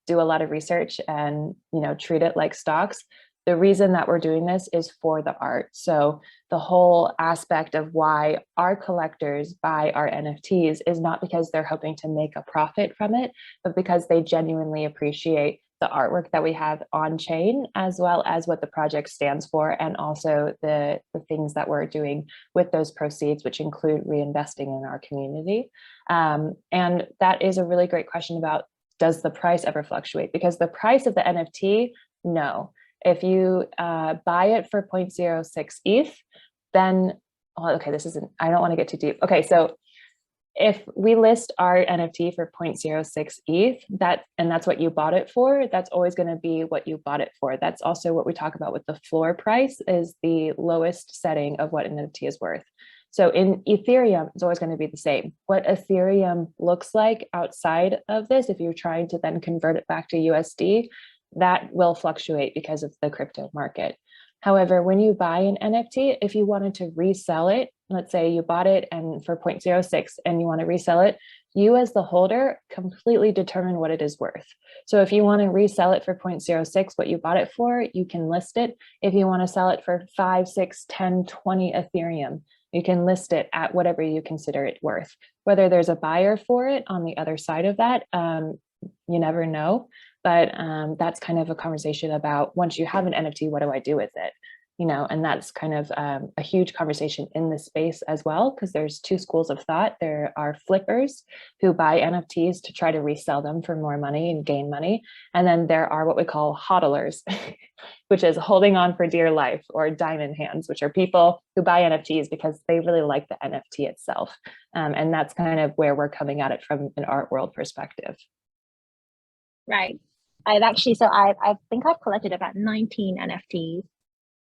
Speaker 3: do a lot of research and, you know, treat it like stocks, the reason that we're doing this is for the art. So the whole aspect of why our collectors buy our NFTs is not because they're hoping to make a profit from it, but because they genuinely appreciate the artwork that we have on chain, as well as what the project stands for, and also the things that we're doing with those proceeds, which include reinvesting in our community. And that is a really great question about, does the price ever fluctuate? Because the price of the NFT, no. If you buy it for 0.06 ETH, then, oh, okay, this isn't, I don't want to get too deep. Okay, so if we list our NFT for 0.06 ETH, and that's what you bought it for, that's always going to be what you bought it for. That's also what we talk about with the floor price, is the lowest setting of what an NFT is worth. So in Ethereum, it's always going to be the same. What Ethereum looks like outside of this, if you're trying to then convert it back to USD, that will fluctuate because of the crypto market. However, when you buy an NFT, if you wanted to resell it, let's say you bought it and for 0.06 and you want to resell it, you as the holder completely determine what it is worth. So if you want to resell it for 0.06, what you bought it for, you can list it. If you want to sell it for 5, 6, 10, 20 Ethereum, you can list it at whatever you consider it worth. Whether there's a buyer for it on the other side of that, you never know. But that's kind of a conversation about, once you have an NFT, what do I do with it? You know, and that's kind of a huge conversation in this space as well, because there's two schools of thought. There are flippers who buy NFTs to try to resell them for more money and gain money. And then there are what we call hodlers, which is holding on for dear life, or diamond hands, which are people who buy NFTs because they really like the NFT itself. And that's kind of where we're coming at it from an art world perspective.
Speaker 2: Right. I think I've collected about 19 NFTs,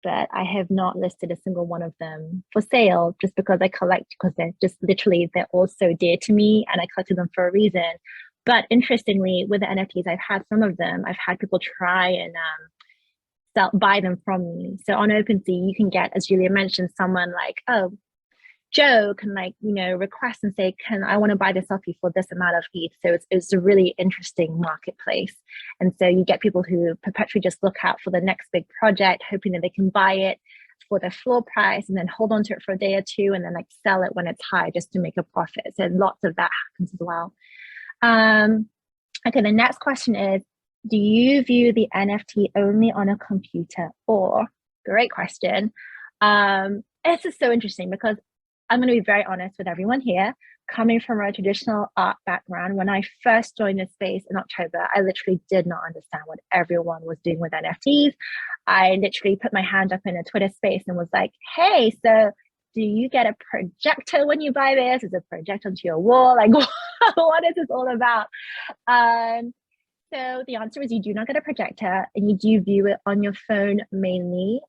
Speaker 2: but I have not listed a single one of them for sale, just because I collect, because they're all so dear to me, and I collected them for a reason. But interestingly, with the NFTs, I've had some of them, I've had people try and buy them from me. So on OpenSea, you can get, as Julia mentioned, someone like, oh, Joe can, like, you know, request and say, I want to buy this off you for this amount of ETH. So it's a really interesting marketplace. And so you get people who perpetually just look out for the next big project, hoping that they can buy it for the floor price and then hold on to it for a day or two and then like sell it when it's high just to make a profit. So lots of that happens as well. Okay, the next question is, do you view the NFT only on a computer? Or, great question. This is so interesting, because I'm going to be very honest with everyone here. Coming from a traditional art background, when I first joined this space in October, I literally did not understand what everyone was doing with NFTs. I literally put my hand up in a Twitter space and was like, hey, so do you get a projector when you buy this? Is it project onto your wall? Like, what is this all about? So the answer is, you do not get a projector, and you do view it on your phone mainly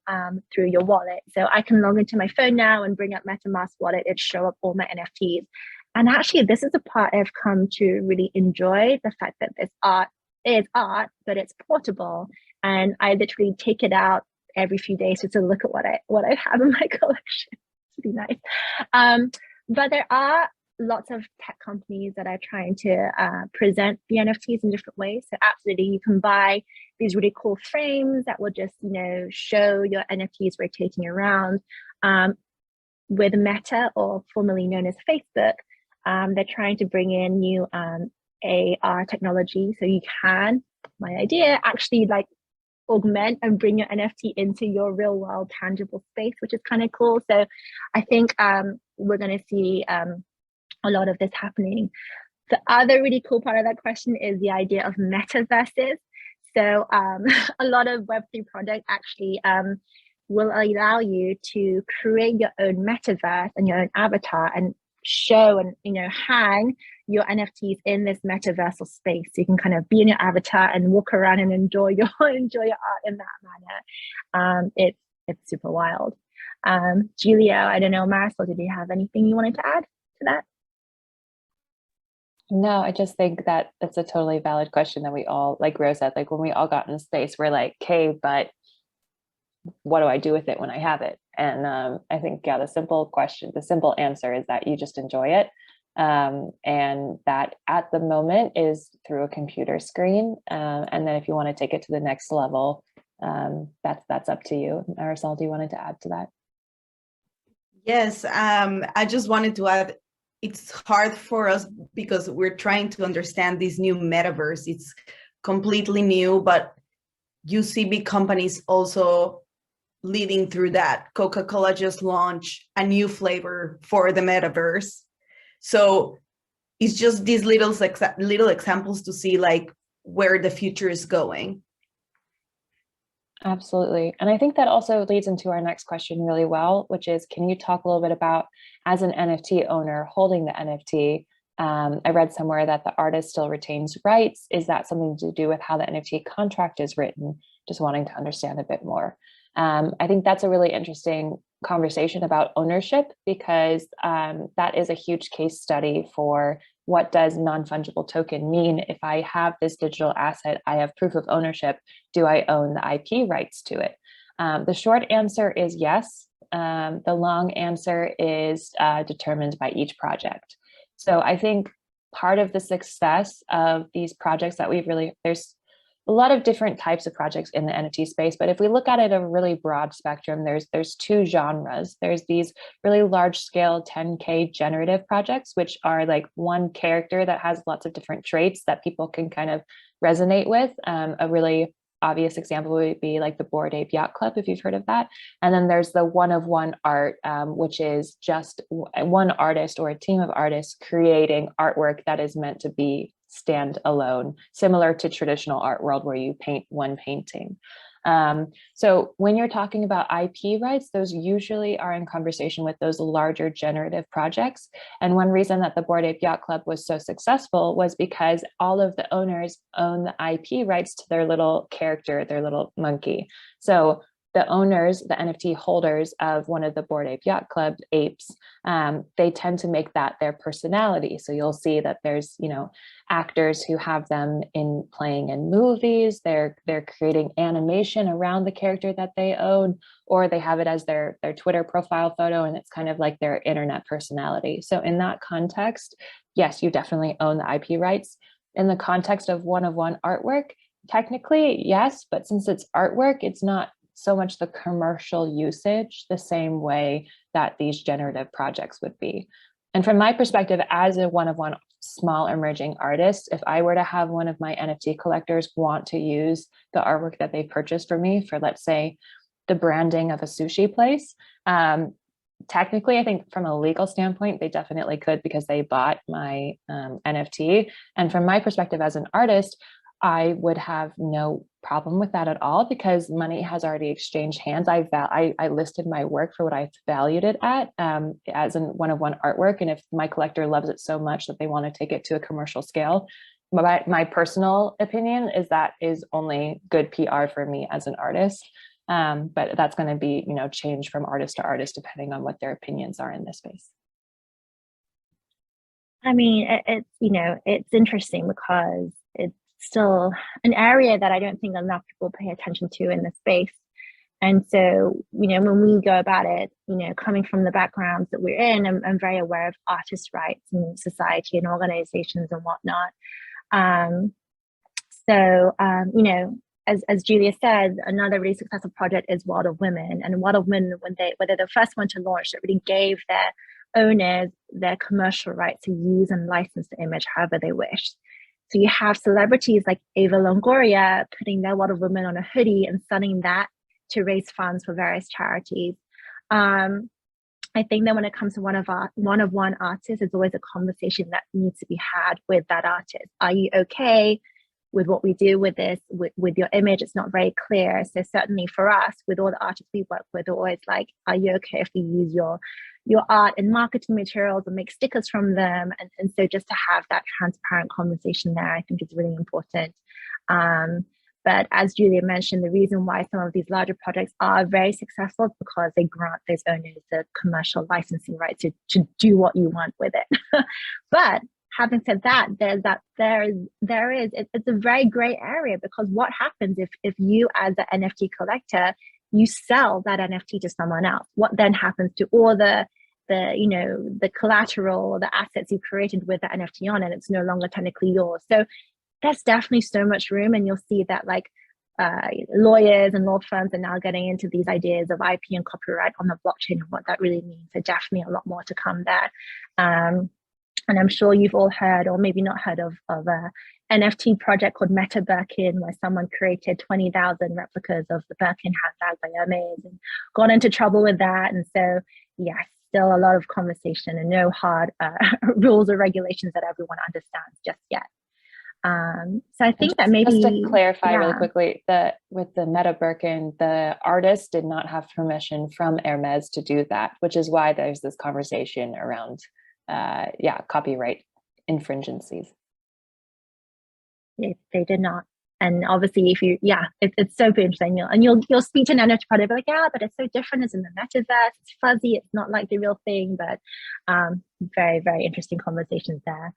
Speaker 2: through your wallet. So I can log into my phone now and bring up MetaMask wallet. It show up all my NFTs. And actually, this is the part I've come to really enjoy, the fact that this art is art, but it's portable. And I literally take it out every few days just to look at what I have in my collection. It's pretty nice. But there are lots of tech companies that are trying to present the NFTs in different ways. So absolutely, you can buy these really cool frames that will just, you know, show your NFTs rotating around. With Meta, or formerly known as Facebook, they're trying to bring in new AR technology. So you can, my idea, actually like augment and bring your NFT into your real world tangible space, which is kind of cool. So I think we're going to see a lot of this happening. The other really cool part of that question is the idea of metaverses. So a lot of Web3 projects actually will allow you to create your own metaverse and your own avatar and show and, you know, hang your NFTs in this metaversal space. So you can kind of be in your avatar and walk around and enjoy your art in that manner. It's super wild. Julia, I don't know, Marisol, did you have anything you wanted to add to that?
Speaker 3: No, I just think that it's a totally valid question that we all, like Rose said, like when we all got in space, we're like, okay, but what do I do with it when I have it? And I think, yeah, the simple answer is that you just enjoy it. And that at the moment is through a computer screen. And then if you want to take it to the next level, that's up to you. Marisol, do you wanted to add to that?
Speaker 4: Yes, I just wanted to add, it's hard for us because we're trying to understand this new metaverse. It's completely new, but you see big companies also leading through that. Coca-Cola just launched a new flavor for the metaverse. So it's just these little examples to see like where the future is going.
Speaker 3: Absolutely. And I think that also leads into our next question really well, which is, can you talk a little bit about, as an NFT owner holding the NFT, I read somewhere that the artist still retains rights. Is that something to do with how the NFT contract is written? Just wanting to understand a bit more. I think that's a really interesting conversation about ownership, because that is a huge case study for what does non-fungible token mean. If I have this digital asset, I have proof of ownership. Do I own the IP rights to it? The short answer is yes. The long answer is determined by each project. So I think part of the success of these projects that there's a lot of different types of projects in the NFT space, but if we look at it a really broad spectrum, there's two genres. There's these really large scale 10K generative projects, which are like one character that has lots of different traits that people can kind of resonate with. A really obvious example would be like the Bored Ape Yacht Club, if you've heard of that. And then there's the one-of-one art, which is just one artist or a team of artists creating artwork that is meant to be stand alone, similar to traditional art world where you paint one painting. So when you're talking about IP rights, those usually are in conversation with those larger generative projects. And one reason that the Bored Ape Yacht Club was so successful was because all of the owners own the IP rights to their little character, their little monkey. So the owners, the NFT holders of one of the Bored Ape Yacht Club apes, they tend to make that their personality. So you'll see that there's, actors who have them playing in movies. They're creating animation around the character that they own, or they have it as their Twitter profile photo, and it's kind of like their internet personality. So in that context, yes, you definitely own the IP rights. In the context of one-of-one artwork, technically, yes, but since it's artwork, it's not so much the commercial usage the same way that these generative projects would be. And from my perspective, as a one-of-one small emerging artist, if I were to have one of my NFT collectors want to use the artwork that they purchased for me for, let's say, the branding of a sushi place, technically, I think from a legal standpoint, they definitely could, because they bought my NFT. And from my perspective as an artist, I would have no problem with that at all, because money has already exchanged hands. I listed my work for what I valued it at as a one-of-one artwork. And if my collector loves it so much that they want to take it to a commercial scale, my personal opinion is that is only good PR for me as an artist. But that's going to be, change from artist to artist, depending on what their opinions are in this space.
Speaker 2: I mean, it's interesting because it's still an area that I don't think enough people pay attention to in the space. And so, when we go about it, coming from the backgrounds that we're in, I'm very aware of artist rights and society and organizations and whatnot. As Julia said, another really successful project is World of Women. And World of Women, when they're the first one to launch, it really gave their owners their commercial right to use and license the image however they wish. So you have celebrities like Ava Longoria putting their World of Women on a hoodie and selling that to raise funds for various charities. I think that when it comes to one-of-one artists, it's always a conversation that needs to be had with that artist. Are you okay with what we do with this, with your image? It's not very clear. So certainly for us, with all the artists we work with, we're always like, are you okay if we use your art in marketing materials and make stickers from them? And so just to have that transparent conversation there, I think is really important. But as Julia mentioned, the reason why some of these larger projects are very successful is because they grant those owners the commercial licensing right to do what you want with it. But having said that, it's a very gray area, because what happens if you, as an NFT collector, you sell that NFT to someone else? What then happens to all the collateral or the assets you created with the NFT on, and it's no longer technically yours? So there's definitely so much room, and you'll see that lawyers and law firms are now getting into these ideas of IP and copyright on the blockchain and what that really means. So definitely a lot more to come there. And I'm sure you've all heard, or maybe not heard of a NFT project called Meta Birkin, where someone created 20,000 replicas of the Birkin handbag by Hermes and got into trouble with that. And so, yeah, still a lot of conversation and no hard rules or regulations that everyone understands just yet. So I think that maybe
Speaker 3: just to clarify really quickly, with the Meta Birkin, the artist did not have permission from Hermes to do that, which is why there's this conversation around copyright infringencies.
Speaker 2: They did not. And obviously, if you, it's super interesting. You'll speak to an NFT product, be like, yeah, but it's so different. It's in the metaverse. It's fuzzy. It's not like the real thing. But very, very interesting conversations there.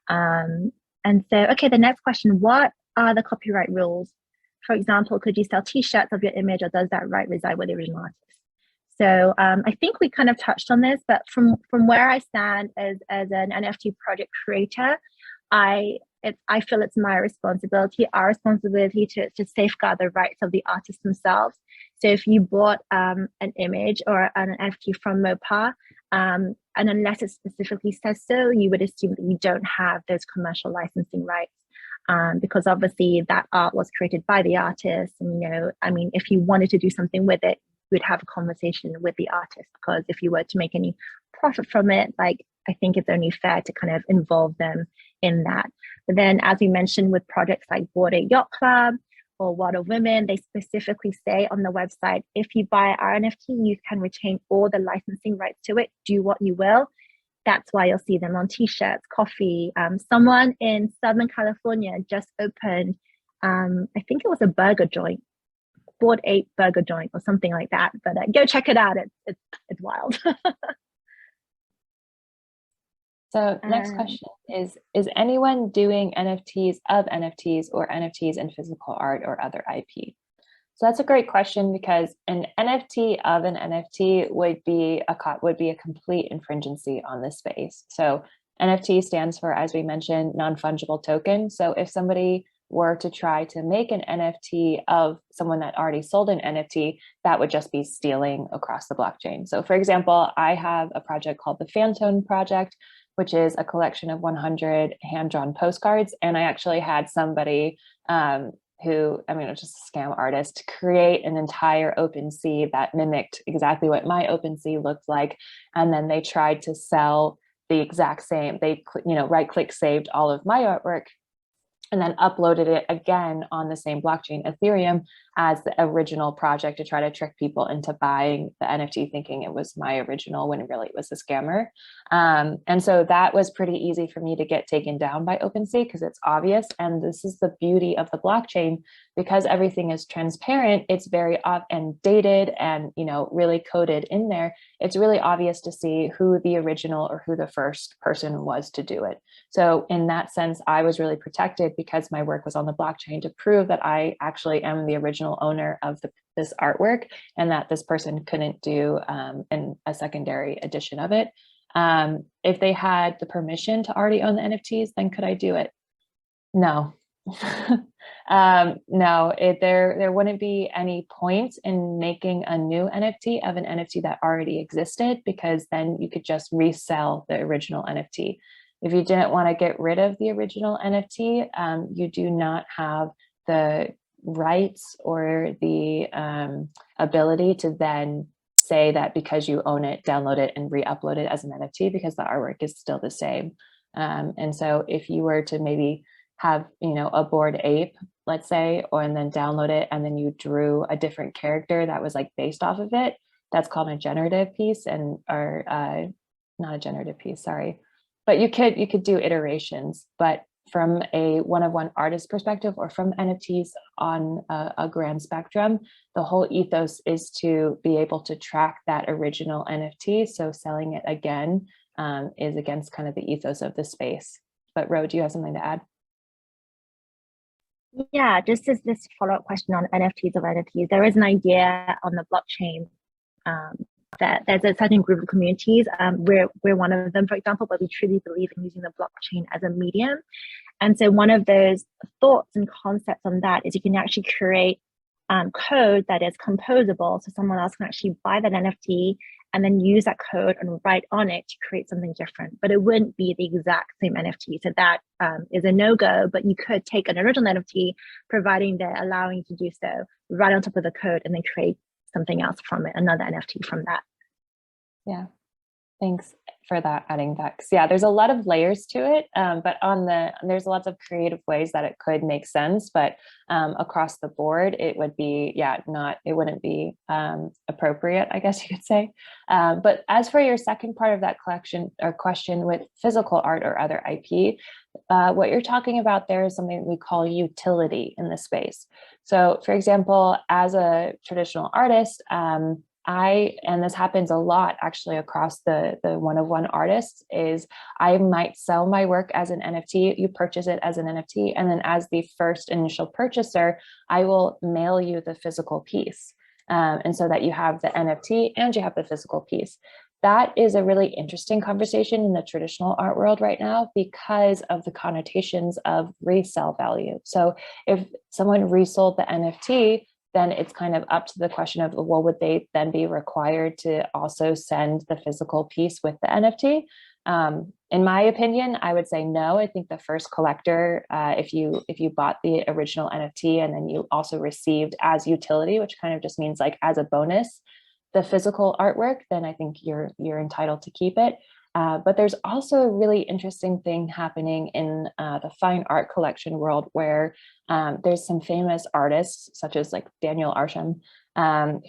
Speaker 2: And so, okay, the next question: what are the copyright rules? For example, could you sell T-shirts of your image, or does that right reside with the original artist? So I think we kind of touched on this, but from where I stand as an NFT project creator, I feel it's my responsibility, our responsibility to safeguard the rights of the artists themselves. So if you bought an image or an NFT from MoPAr, and unless it specifically says so, you would assume that you don't have those commercial licensing rights. Because obviously that art was created by the artist. And, if you wanted to do something with it, you would have a conversation with the artist, because if you were to make any profit from it, I think it's only fair to kind of involve them in that. But then, as we mentioned, with projects like Bored Ape Yacht Club or World of Women, they specifically say on the website, if you buy our NFT, you can retain all the licensing rights to it, do what you will. That's why you'll see them on T-shirts, coffee. Someone in Southern California just opened, I think it was a burger joint, Bored Ape burger joint or something like that. But go check it out. It's wild.
Speaker 3: So next question is anyone doing NFTs of NFTs or NFTs in physical art or other IP? So that's a great question, because an NFT of an NFT would be a complete infringency on this space. So NFT stands for, as we mentioned, non-fungible token. So if somebody were to try to make an NFT of someone that already sold an NFT, that would just be stealing across the blockchain. So for example, I have a project called the Phantom Project, which is a collection of 100 hand-drawn postcards. And I actually had somebody who, it's just a scam artist, create an entire OpenSea that mimicked exactly what my OpenSea looked like. And then they tried to sell the exact same, they right-click saved all of my artwork and then uploaded it again on the same blockchain, Ethereum, as the original project to try to trick people into buying the NFT thinking it was my original when really it was a scammer. And so that was pretty easy for me to get taken down by OpenSea because it's obvious. And this is the beauty of the blockchain, because everything is transparent, it's very and dated and really coded in there. It's really obvious to see who the original or who the first person was to do it. So in that sense, I was really protected because my work was on the blockchain to prove that I actually am the original owner of this artwork and that this person couldn't do a secondary edition of it. If they had the permission to already own the NFTs, then could I do it? No. No, there wouldn't be any point in making a new NFT of an NFT that already existed, because then you could just resell the original NFT. If you didn't want to get rid of the original NFT, you do not have the rights or the ability to then say that because you own it, download it and re-upload it as an NFT, because the artwork is still the same. And so if you were to maybe have, a Bored Ape, let's say, and then download it, and then you drew a different character that was based off of it, that's called a generative piece, or not a generative piece, sorry. But you could do iterations, but from a one-of-one artist perspective or from NFTs on a grand spectrum, the whole ethos is to be able to track that original NFT. So selling it again is against kind of the ethos of the space. But Ro, do you have something to add?
Speaker 2: Yeah, just as this follow-up question on NFTs of NFTs, there is an idea on the blockchain that there's a certain group of communities, we're one of them, for example, but we truly believe in using the blockchain as a medium. And so one of those thoughts and concepts on that is you can actually create code that is composable. So someone else can actually buy that NFT and then use that code and write on it to create something different. But it wouldn't be the exact same NFT. So that is a no-go, but you could take an original NFT, providing they're allowing you to do so, right on top of the code, and then create something else from it, another NFT from that.
Speaker 3: Yeah, thanks for that, adding that. 'Cause yeah, there's a lot of layers to it, but there's lots of creative ways that it could make sense, but across the board, it would be, it wouldn't be appropriate, I guess you could say. But as for your second part of that collection or question with physical art or other IP, what you're talking about there is something we call utility in the space. So for example, as a traditional artist, and this happens a lot actually across the one-of-one artists, is I might sell my work as an NFT, you purchase it as an NFT, and then as the first initial purchaser, I will mail you the physical piece. And so that you have the NFT and you have the physical piece. That is a really interesting conversation in the traditional art world right now because of the connotations of resale value. So if someone resold the NFT, then it's kind of up to the question of, well, would they then be required to also send the physical piece with the NFT? In my opinion, I would say no. I think the first collector, if you bought the original NFT and then you also received as utility, which kind of just means like as a bonus, the physical artwork, then I think you're entitled to keep it. But there's also a really interesting thing happening in the fine art collection world where there's some famous artists such as like Daniel Arsham,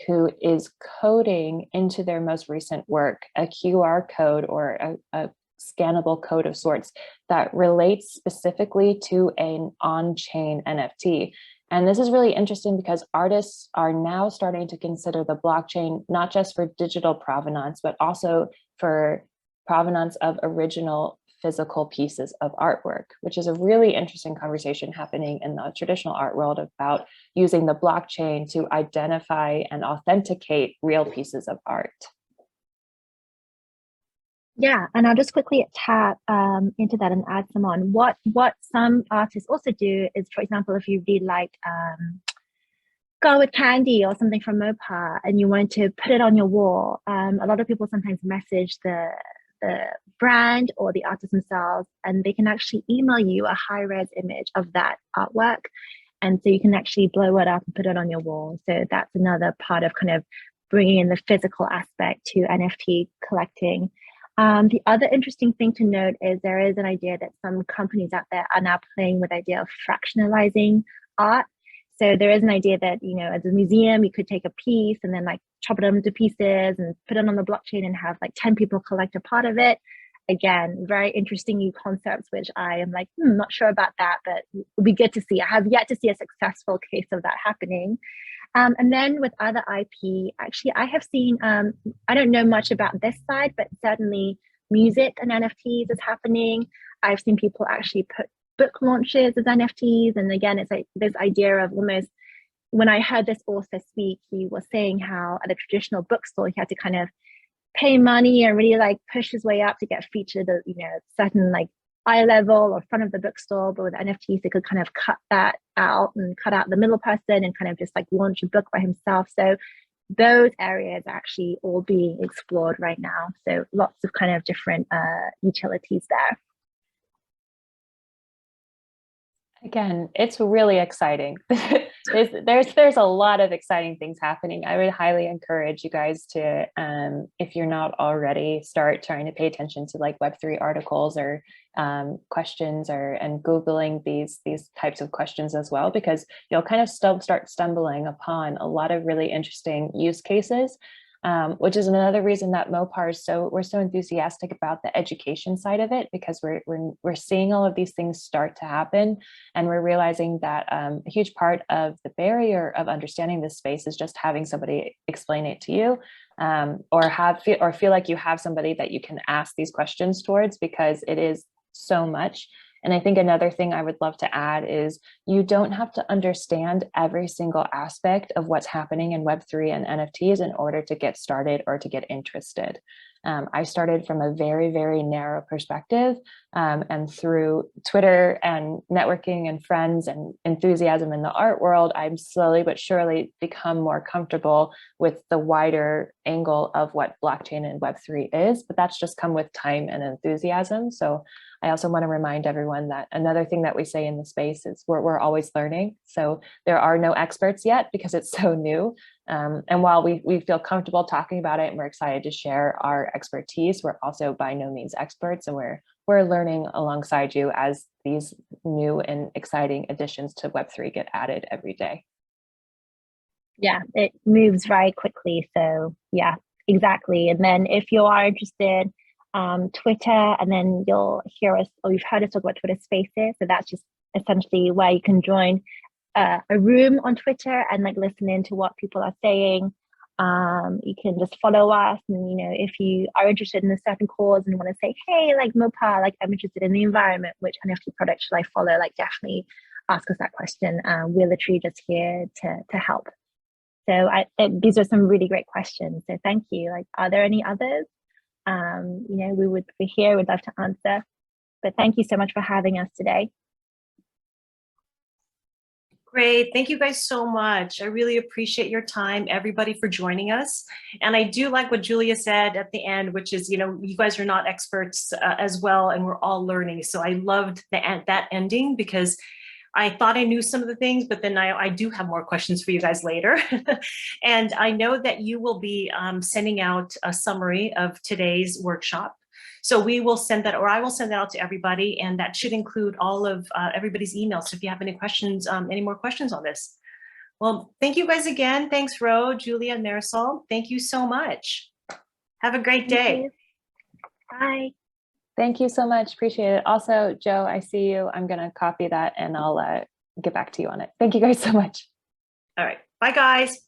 Speaker 3: who is coding into their most recent work a QR code or a scannable code of sorts that relates specifically to an on-chain NFT. And this is really interesting because artists are now starting to consider the blockchain not just for digital provenance, but also for provenance of original physical pieces of artwork, which is a really interesting conversation happening in the traditional art world about using the blockchain to identify and authenticate real pieces of art.
Speaker 2: Yeah, and I'll just quickly tap into that and add some on. What some artists also do is, for example, if you really like Go With Candy or something from MoPAR and you want to put it on your wall, a lot of people sometimes message the brand or the artist themselves, and they can actually email you a high-res image of that artwork. And so you can actually blow it up and put it on your wall. So that's another part of kind of bringing in the physical aspect to NFT collecting. The other interesting thing to note is there is an idea that some companies out there are now playing with the idea of fractionalizing art. So there is an idea that, you know, as a museum, you could take a piece and then like chop it into pieces and put it on the blockchain and have like 10 people collect a part of it. Again, very interesting new concepts, which I am like, not sure about that, but it'll be good to see. I have yet to see a successful case of that happening. And then with other IP, actually, I have seen, I don't know much about this side, but certainly music and NFTs is happening. I've seen people actually put book launches as NFTs. And again, it's like this idea of almost, when I heard this author speak, he was saying how at a traditional bookstore, he had to kind of pay money and really like push his way up to get featured at, you know, certain like eye level or front of the bookstore, but with NFTs, they could kind of cut that out and cut out the middle person and kind of just like launch a book by himself. So those areas are actually all being explored right now. So lots of kind of different utilities there.
Speaker 3: Again, it's really exciting. There's a lot of exciting things happening. I would highly encourage you guys to, if you're not already, start trying to pay attention to like Web3 articles or questions and Googling these types of questions as well, because you'll kind of start stumbling upon a lot of really interesting use cases. Which is another reason that MoPAR is we're so enthusiastic about the education side of it, because we're seeing all of these things start to happen, and we're realizing that a huge part of the barrier of understanding this space is just having somebody explain it to you, or feel like you have somebody that you can ask these questions towards, because it is so much. And I think another thing I would love to add is you don't have to understand every single aspect of what's happening in Web3 and NFTs in order to get started or to get interested. I started from a very, very narrow perspective, And through Twitter and networking and friends and enthusiasm in the art world, I'm slowly but surely become more comfortable with the wider angle of what blockchain and Web3 is, but that's just come with time and enthusiasm. So I also want to remind everyone that another thing that we say in the space is we're always learning. So there are no experts yet because it's so new. And while we feel comfortable talking about it and we're excited to share our expertise, we're also by no means experts, and we're learning alongside you as these new and exciting additions to Web3 get added every day.
Speaker 2: Yeah, it moves very quickly. So yeah, exactly. And then if you are interested, Twitter, and then you'll hear us, or you've heard us talk about Twitter Spaces. So that's just essentially where you can join a room on Twitter and like listen in to what people are saying. You can just follow us, and you know, if you are interested in a certain cause and want to say, hey, like MoPAR, like I'm interested in the environment, which NFT product should I follow? Like definitely ask us that question. We're literally just here to help. So these are some really great questions. So thank you. Like, are there any others? You know, we're here, we'd love to answer. But thank you so much for having us today.
Speaker 1: Great. Thank you guys so much. I really appreciate your time, everybody, for joining us. And I do like what Julia said at the end, which is, you know, you guys are not experts as well, and we're all learning. So I loved that ending, because I thought I knew some of the things, but then I do have more questions for you guys later. And I know that you will be sending out a summary of today's workshop. So we will send that, or I will send that out to everybody, and that should include all of everybody's emails. So if you have any questions, any more questions on this. Well, thank you guys again. Thanks, Ro, Julia, and Marisol. Thank you so much. Have a great day.
Speaker 2: Bye.
Speaker 3: Thank you so much. Appreciate it. Also, Joe, I see you. I'm going to copy that and I'll get back to you on it. Thank you guys so much.
Speaker 1: All right. Bye, guys.